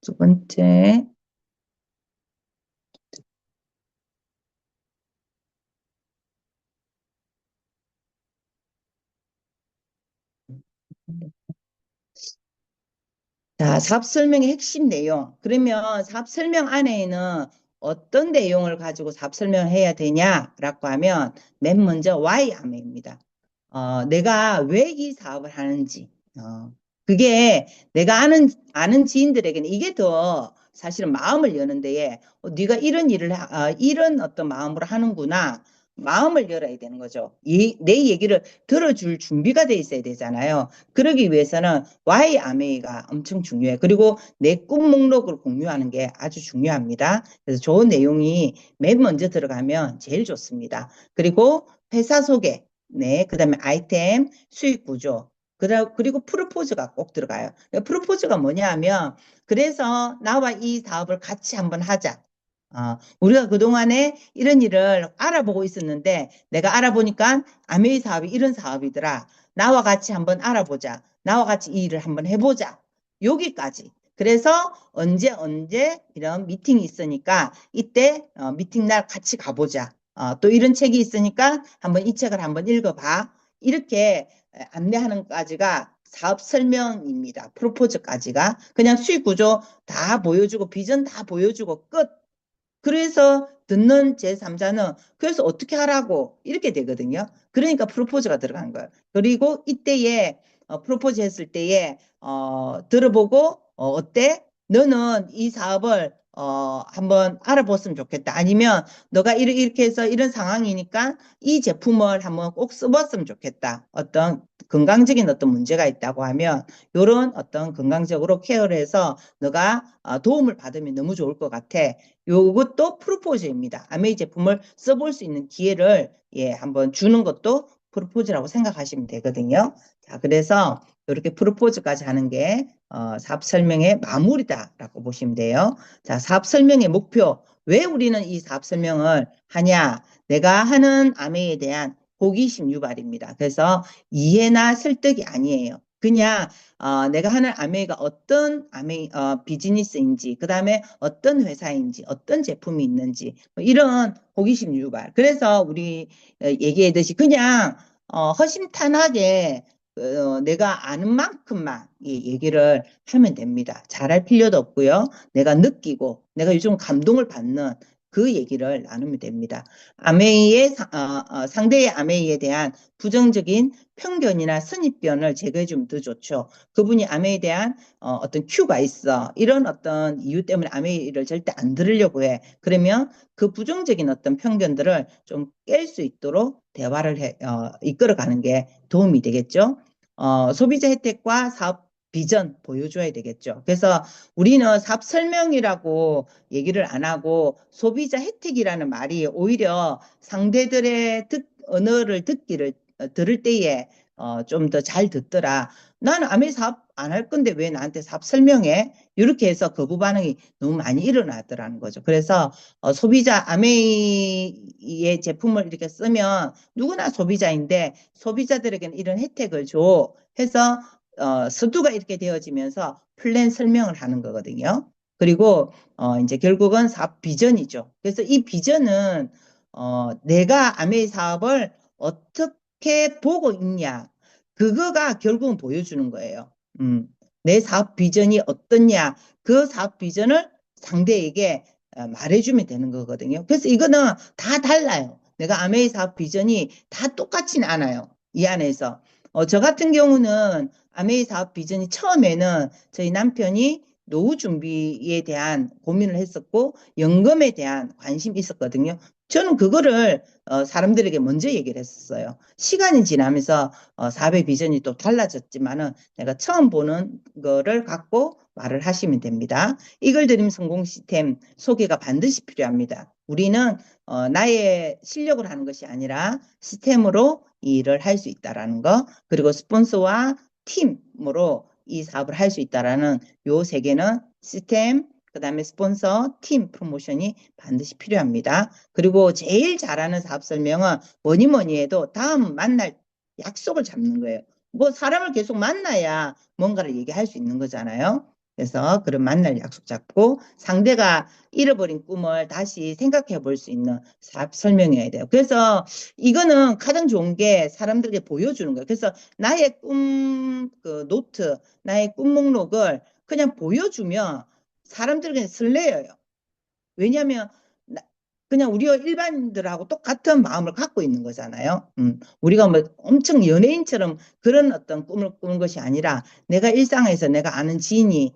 두 번째. 자, 사업 설명의 핵심 내용. 그러면 사업 설명 안에는 어떤 내용을 가지고 사업 설명을 해야 되냐라고 하면 맨 먼저 why 암입니다. 내가 왜 이 사업을 하는지. 그게 내가 아는 지인들에게는 이게 더 사실은 마음을 여는 데에 네가 이런 일을 이런 어떤 마음으로 하는구나. 마음을 열어야 되는 거죠. 내 얘기를 들어줄 준비가 돼 있어야 되잖아요. 그러기 위해서는 why 아메이가 엄청 중요해. 그리고 내 꿈 목록을 공유하는 게 아주 중요합니다. 그래서 좋은 내용이 맨 먼저 들어가면 제일 좋습니다. 그리고 회사 소개, 네, 그다음에 아이템, 수익 구조, 그리고 프로포즈가 꼭 들어가요. 프로포즈가 뭐냐 하면 그래서 나와 이 사업을 같이 한번 하자. 우리가 그동안에 이런 일을 알아보고 있었는데 내가 알아보니까 아메이 사업이 이런 사업이더라. 나와 같이 한번 알아보자. 나와 같이 이 일을 한번 해보자. 여기까지. 그래서 언제 이런 미팅이 있으니까 이때 미팅 날 같이 가보자. 또 이런 책이 있으니까 한번 이 책을 한번 읽어봐. 이렇게 안내하는 까지가 사업 설명입니다. 프로포즈까지가. 그냥 수익 구조 다 보여주고 비전 다 보여주고 끝. 그래서 듣는 제3자는 그래서 어떻게 하라고 이렇게 되거든요. 그러니까 프로포즈가 들어간 거예요. 그리고 이때에 프로포즈 했을 때에 들어보고 어때? 너는 이 사업을 한번 알아봤으면 좋겠다. 아니면 너가 이렇게 해서 이런 상황이니까 이 제품을 한번 꼭 써봤으면 좋겠다. 어떤 건강적인 어떤 문제가 있다고 하면 이런 어떤 건강적으로 케어를 해서 너가 도움을 받으면 너무 좋을 것 같아. 요것도 프로포즈입니다. 아메이 제품을 써볼 수 있는 기회를 한번 주는 것도 프로포즈라고 생각하시면 되거든요. 자, 그래서 이렇게 프로포즈까지 하는 게 사업 설명의 마무리다라고 보시면 돼요. 자, 사업 설명의 목표. 왜 우리는 이 사업 설명을 하냐? 내가 하는 아메이에 대한 호기심 유발입니다. 그래서 이해나 설득이 아니에요. 그냥 내가 하는 아메이가 어떤 비즈니스인지, 그 다음에 어떤 회사인지, 어떤 제품이 있는지, 뭐 이런 호기심 유발. 그래서 우리 얘기했듯이 그냥 허심탄회하게 내가 아는 만큼만 얘기를 하면 됩니다. 잘할 필요도 없고요. 내가 느끼고 내가 요즘 감동을 받는 그 얘기를 나누면 됩니다. 상대의 아메이에 대한 부정적인 편견이나 선입견을 제거해주면 더 좋죠. 그분이 아메이에 대한 어떤 큐가 있어. 이런 어떤 이유 때문에 아메이를 절대 안 들으려고 해. 그러면 그 부정적인 어떤 편견들을 좀 깰 수 있도록 대화를 이끌어가는 게 도움이 되겠죠. 소비자 혜택과 사업 비전 보여줘야 되겠죠. 그래서 우리는 사업 설명이라고 얘기를 안 하고 소비자 혜택이라는 말이 오히려 상대들의 언어를 들을 때에 좀 더 잘 듣더라. 나는 아메이 사업 안 할 건데 왜 나한테 사업 설명해? 이렇게 해서 거부 반응이 너무 많이 일어나더라는 거죠. 그래서 소비자 아메이의 제품을 이렇게 쓰면 누구나 소비자인데 소비자들에게는 이런 혜택을 줘 해서 서두가 이렇게 되어지면서 플랜 설명을 하는 거거든요. 그리고 이제 결국은 사업 비전이죠. 그래서 이 비전은 내가 아메이 사업을 어떻게 보고 있냐, 그거가 결국은 보여주는 거예요. 내 사업 비전이 어떻냐, 그 사업 비전을 상대에게 말해주면 되는 거거든요. 그래서 이거는 다 달라요. 내가 아메이 사업 비전이 다 똑같지는 않아요. 이 안에서. 저 같은 경우는 아메이 사업 비전이 처음에는 저희 남편이 노후 준비에 대한 고민을 했었고 연금에 대한 관심이 있었거든요. 저는 그거를 사람들에게 먼저 얘기를 했었어요. 시간이 지나면서 사업의 비전이 또 달라졌지만은 내가 처음 보는 거를 갖고 말을 하시면 됩니다. 이걸 드림 성공 시스템 소개가 반드시 필요합니다. 우리는 나의 실력을 하는 것이 아니라 시스템으로 이 일을 할 수 있다라는 거, 그리고 스폰서와 팀으로 이 사업을 할 수 있다라는 요 세 개는 시스템, 그다음에 스폰서, 팀 프로모션이 반드시 필요합니다. 그리고 제일 잘하는 사업 설명은 뭐니 뭐니 해도 다음 만날 약속을 잡는 거예요. 뭐 사람을 계속 만나야 뭔가를 얘기할 수 있는 거잖아요. 그래서 그런 만날 약속 잡고 상대가 잃어버린 꿈을 다시 생각해 볼 수 있는 사업 설명이어야 돼요. 그래서 이거는 가장 좋은 게 사람들에게 보여주는 거예요. 그래서 나의 꿈 그 노트, 나의 꿈 목록을 그냥 보여주면 사람들에게 설레어요. 왜냐하면 그냥 우리가 일반인들하고 똑같은 마음을 갖고 있는 거잖아요. 우리가 뭐 엄청 연예인처럼 그런 어떤 꿈을 꾸는 것이 아니라 내가 일상에서 내가 아는 지인이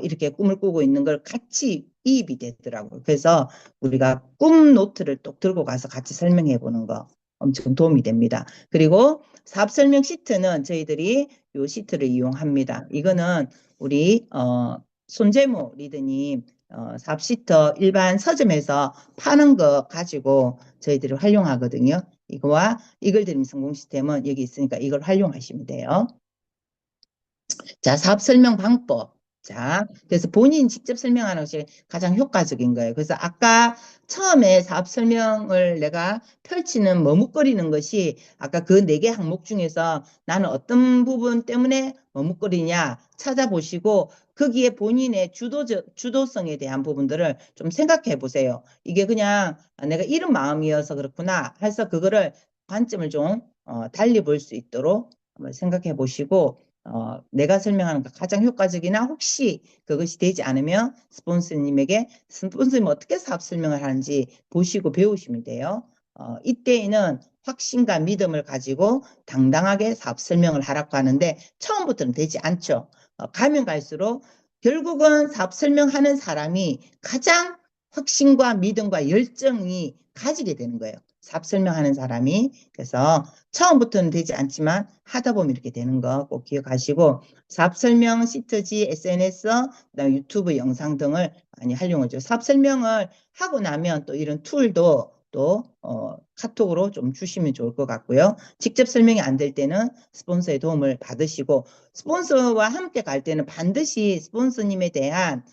이렇게 꿈을 꾸고 있는 걸 같이 이입이 되더라고요. 그래서 우리가 꿈 노트를 또 들고 가서 같이 설명해 보는 거 엄청 도움이 됩니다. 그리고 사업 설명 시트는 저희들이 요 시트를 이용합니다. 이거는 우리 손재무 리더님 사업시터 일반 서점에서 파는 거 가지고 저희들이 활용하거든요. 이거와 이걸 드림 성공 시스템은 여기 있으니까 이걸 활용하시면 돼요. 자, 사업 설명 방법. 자, 그래서 본인 직접 설명하는 것이 가장 효과적인 거예요. 그래서 아까 처음에 사업 설명을 내가 펼치는 머뭇거리는 것이 아까 그 4개 항목 중에서 나는 어떤 부분 때문에 머뭇거리냐 찾아보시고 거기에 본인의 주도성에 대한 부분들을 좀 생각해 보세요. 이게 그냥 내가 이런 마음이어서 그렇구나 해서 그거를 관점을 좀 달리 볼 수 있도록 한번 생각해 보시고 내가 설명하는 거 가장 효과적이나 혹시 그것이 되지 않으면 스폰서님에게 스폰서님 어떻게 사업 설명을 하는지 보시고 배우시면 돼요. 이때에는 확신과 믿음을 가지고 당당하게 사업 설명을 하라고 하는데 처음부터는 되지 않죠. 가면 갈수록 결국은 사업 설명하는 사람이 가장 확신과 믿음과 열정이 가지게 되는 거예요. 사업 설명하는 사람이. 그래서 처음부터는 되지 않지만 하다 보면 이렇게 되는 거 꼭 기억하시고 사업 설명 시트지, SNS, 그다음 유튜브 영상 등을 많이 활용하죠. 사업 설명을 하고 나면 또 이런 툴도 또 카톡으로 좀 주시면 좋을 것 같고요. 직접 설명이 안 될 때는 스폰서의 도움을 받으시고 스폰서와 함께 갈 때는 반드시 스폰서님에 대한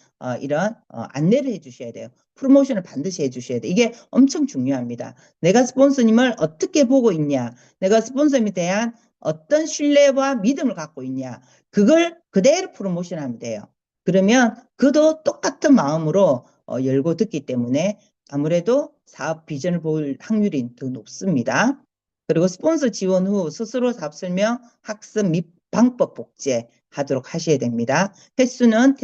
이런 안내를 해주셔야 돼요. 프로모션을 반드시 해주셔야 돼요. 이게 엄청 중요합니다. 내가 스폰서님을 어떻게 보고 있냐, 내가 스폰서님에 대한 어떤 신뢰와 믿음을 갖고 있냐, 그걸 그대로 프로모션하면 돼요. 그러면 그도 똑같은 마음으로 열고 듣기 때문에 아무래도 사업 비전을 볼 확률이 더 높습니다. 그리고 스폰서 지원 후 스스로 사업 설명, 학습 및 방법 복제 하도록 하셔야 됩니다. 횟수는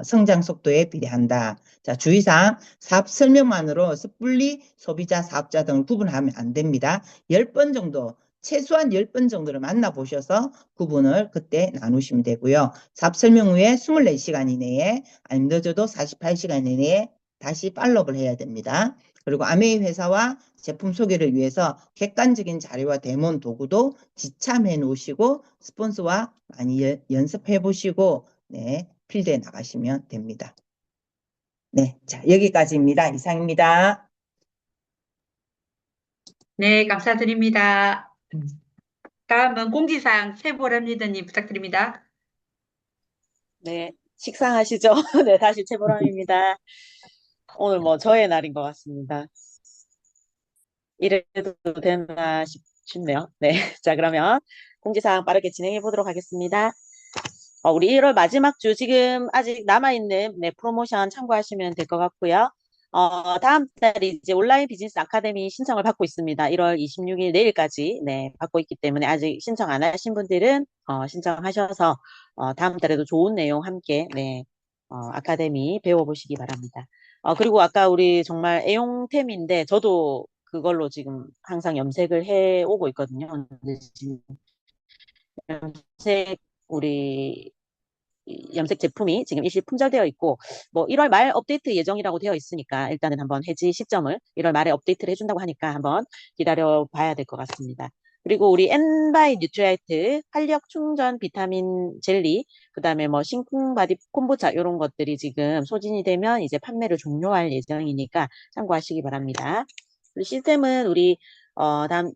성장 속도에 비례한다. 자, 주의사항, 사업 설명만으로 섣불리 소비자, 사업자 등을 구분하면 안 됩니다. 10번 정도, 최소한 10번 정도를 만나보셔서 구분을 그때 나누시면 되고요. 사업 설명 후에 24시간 이내에, 아니면 늦어도 48시간 이내에 다시 팔로우를 해야 됩니다. 그리고 아메이 회사와 제품 소개를 위해서 객관적인 자료와 데몬 도구도 지참해 놓으시고 스폰서와 많이 연습해 보시고 네, 필드에 나가시면 됩니다. 네, 자, 여기까지입니다. 이상입니다. 네, 감사드립니다. 다음은 공지사항 최보람 리더님 부탁드립니다. 네, 식상하시죠? 네, 다시 최보람입니다. 오늘 뭐 저의 날인 것 같습니다. 이래도 되나 싶네요. 네, 자, 그러면 공지사항 빠르게 진행해 보도록 하겠습니다. 우리 1월 마지막 주 지금 아직 남아있는 네, 프로모션 참고하시면 될 것 같고요. 다음 달 이제 온라인 비즈니스 아카데미 신청을 받고 있습니다. 1월 26일 내일까지 네, 받고 있기 때문에 아직 신청 안 하신 분들은 신청하셔서 다음 달에도 좋은 내용 함께 네, 아카데미 배워보시기 바랍니다. 그리고 아까 우리 정말 애용템인데 저도 그걸로 지금 항상 염색을 해 오고 있거든요. 근데 지금 염색 우리 이 염색 제품이 지금 일시 품절되어 있고 뭐 1월 말 업데이트 예정이라고 되어 있으니까 일단은 한번 해지 시점을 1월 말에 업데이트를 해준다고 하니까 한번 기다려 봐야 될 것 같습니다. 그리고 우리 엔바이 뉴트라이트 활력 충전 비타민 젤리 그다음에 뭐 신쿵 바디 콤보차 이런 것들이 지금 소진이 되면 이제 판매를 종료할 예정이니까 참고하시기 바랍니다. 그리고 시스템은 우리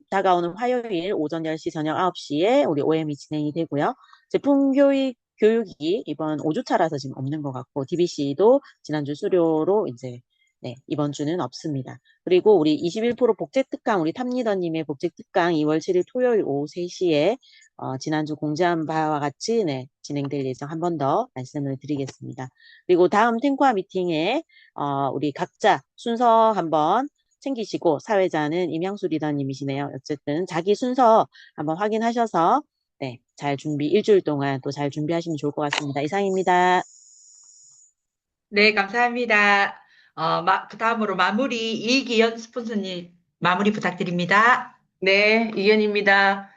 다가오는 화요일 오전 10시 저녁 9시에 우리 OM이 진행이 되고요. 제품 교육이 이번 5주차라서 지금 없는 것 같고, DBC도 지난주 수료로 이제, 네, 이번 주는 없습니다. 그리고 우리 21% 복제 특강, 우리 탑리더님의 복제 특강 2월 7일 토요일 오후 3시에, 지난주 공지한 바와 같이, 네, 진행될 예정 한 번 더 말씀을 드리겠습니다. 그리고 다음 탱코아 미팅에, 우리 각자 순서 한번 챙기시고, 사회자는 임양수 리더님이시네요. 어쨌든 자기 순서 한번 확인하셔서, 네, 일주일 동안 또 잘 준비하시면 좋을 것 같습니다. 이상입니다. 네, 감사합니다. 그 다음으로 마무리 이기현 스폰서님 마무리 부탁드립니다. 네, 이현입니다.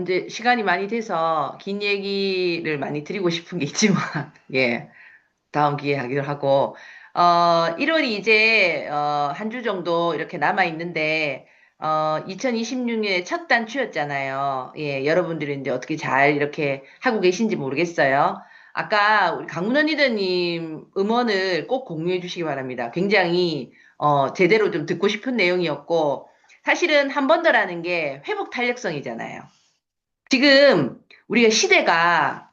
이제 시간이 많이 돼서 긴 얘기를 많이 드리고 싶은 게 있지만, 예, 다음 기회에 하기로 하고, 1월이 이제, 한 주 정도 이렇게 남아 있는데, 2026년의 첫 단추였잖아요. 예, 여러분들이 이제 어떻게 잘 이렇게 하고 계신지 모르겠어요. 아까 우리 강문원 리더님 음원을 꼭 공유해 주시기 바랍니다. 굉장히, 제대로 좀 듣고 싶은 내용이었고, 사실은 한 번 더라는 게 회복 탄력성이잖아요. 지금 우리가 시대가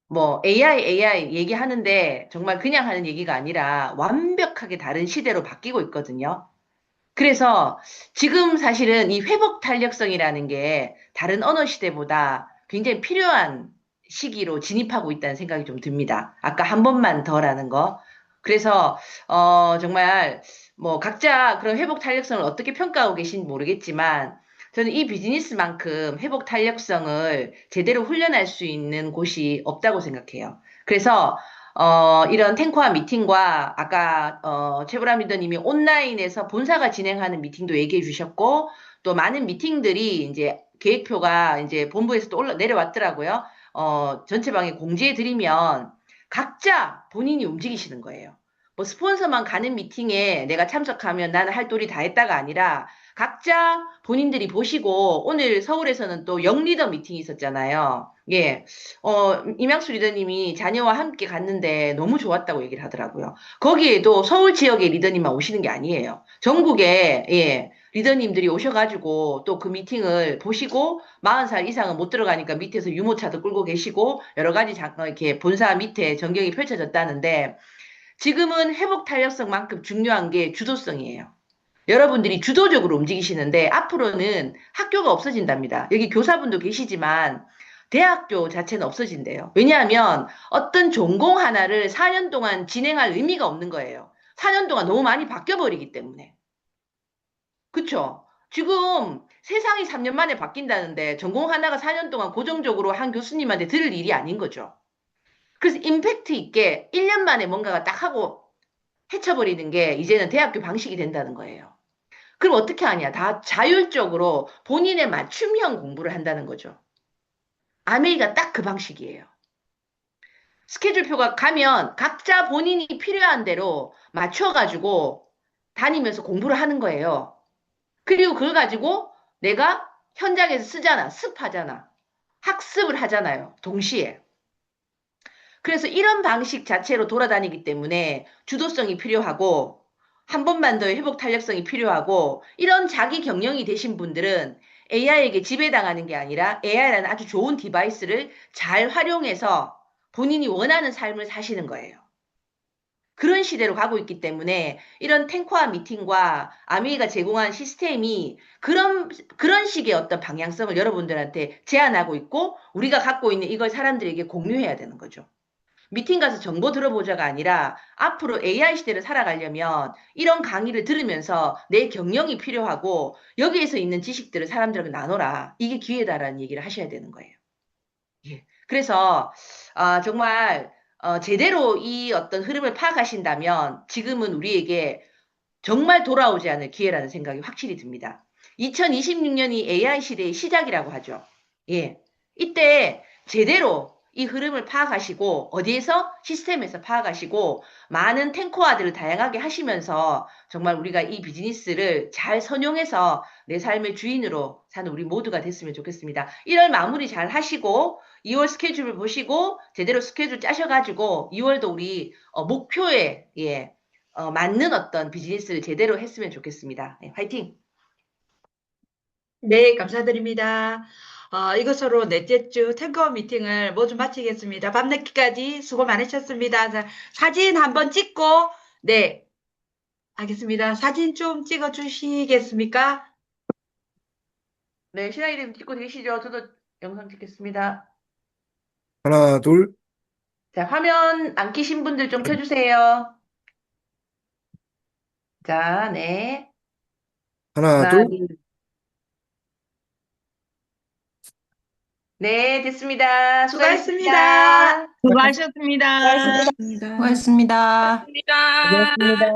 뭐 AI 얘기하는데 정말 그냥 하는 얘기가 아니라 완벽하게 다른 시대로 바뀌고 있거든요. 그래서 지금 사실은 이 회복 탄력성이라는 게 다른 어느 시대보다 굉장히 필요한 시기로 진입하고 있다는 생각이 좀 듭니다. 아까 한 번만 더라는 거. 그래서 정말 뭐 각자 그런 회복 탄력성을 어떻게 평가하고 계신지 모르겠지만 저는 이 비즈니스만큼 회복 탄력성을 제대로 훈련할 수 있는 곳이 없다고 생각해요. 그래서 이런 탱커와 미팅과 아까 최보람 리더님이 온라인에서 본사가 진행하는 미팅도 얘기해 주셨고 또 많은 미팅들이 이제 계획표가 이제 본부에서 또 내려왔더라고요. 전체 방에 공지해 드리면 각자 본인이 움직이시는 거예요. 뭐 스폰서만 가는 미팅에 내가 참석하면 나는 할 도리 다 했다가 아니라 각자 본인들이 보시고 오늘 서울에서는 또 영리더 미팅이 있었잖아요. 예. 임양수 리더님이 자녀와 함께 갔는데 너무 좋았다고 얘기를 하더라고요. 거기에도 서울 지역의 리더님만 오시는 게 아니에요. 전국에, 예, 리더님들이 오셔가지고 또 그 미팅을 보시고 40살 이상은 못 들어가니까 밑에서 유모차도 끌고 계시고 여러 가지 이렇게 본사 밑에 전경이 펼쳐졌다는데 지금은 회복 탄력성만큼 중요한 게 주도성이에요. 여러분들이 주도적으로 움직이시는데 앞으로는 학교가 없어진답니다. 여기 교사분도 계시지만 대학교 자체는 없어진대요. 왜냐하면 어떤 전공 하나를 4년 동안 진행할 의미가 없는 거예요. 4년 동안 너무 많이 바뀌어버리기 때문에. 그쵸? 지금 세상이 3년 만에 바뀐다는데 전공 하나가 4년 동안 고정적으로 한 교수님한테 들을 일이 아닌 거죠. 그래서 임팩트 있게 1년 만에 뭔가가 딱 하고 헤쳐버리는 게 이제는 대학교 방식이 된다는 거예요. 그럼 어떻게 하냐? 다 자율적으로 본인의 맞춤형 공부를 한다는 거죠. 아메리카 딱 그 방식이에요. 스케줄표가 가면 각자 본인이 필요한 대로 맞춰가지고 다니면서 공부를 하는 거예요. 그리고 그걸 가지고 내가 현장에서 쓰잖아. 습하잖아. 학습을 하잖아요. 동시에. 그래서 이런 방식 자체로 돌아다니기 때문에 주도성이 필요하고 한 번만 더 회복 탄력성이 필요하고 이런 자기 경영이 되신 분들은 AI에게 지배당하는 게 아니라 AI라는 아주 좋은 디바이스를 잘 활용해서 본인이 원하는 삶을 사시는 거예요. 그런 시대로 가고 있기 때문에 이런 탱커와 미팅과 아미가 제공한 시스템이 그런 식의 어떤 방향성을 여러분들한테 제안하고 있고 우리가 갖고 있는 이걸 사람들에게 공유해야 되는 거죠. 미팅 가서 정보 들어보자가 아니라 앞으로 AI 시대를 살아가려면 이런 강의를 들으면서 내 경영이 필요하고 여기에서 있는 지식들을 사람들에게 나눠라. 이게 기회다라는 얘기를 하셔야 되는 거예요. 예. 그래서 정말 제대로 이 어떤 흐름을 파악하신다면 지금은 우리에게 정말 돌아오지 않을 기회라는 생각이 확실히 듭니다. 2026년이 AI 시대의 시작이라고 하죠. 예. 이때 제대로 이 흐름을 파악하시고 어디에서 시스템에서 파악하시고 많은 탱커와들을 다양하게 하시면서 정말 우리가 이 비즈니스를 잘 선용해서 내 삶의 주인으로 사는 우리 모두가 됐으면 좋겠습니다. 1월 마무리 잘 하시고 2월 스케줄을 보시고 제대로 스케줄 짜셔가지고 2월도 우리 목표에 맞는 어떤 비즈니스를 제대로 했으면 좋겠습니다. 네, 화이팅! 네, 감사드립니다. 이것으로 넷째 주 탱커 미팅을 모두 마치겠습니다. 밤늦게까지 수고 많으셨습니다. 자, 사진 한번 찍고, 네, 하겠습니다. 사진 좀 찍어 주시겠습니까? 네, 신하이님 찍고 계시죠? 저도 영상 찍겠습니다. 하나, 둘, 자, 화면 안 켜신 분들 좀 켜주세요. 자, 네. 하나, 하나, 둘. 둘. 네, 됐습니다. 수고하셨습니다. 수고하셨습니다. 수고하셨습니다. 수고하셨습니다. 고맙습니다. 고맙습니다.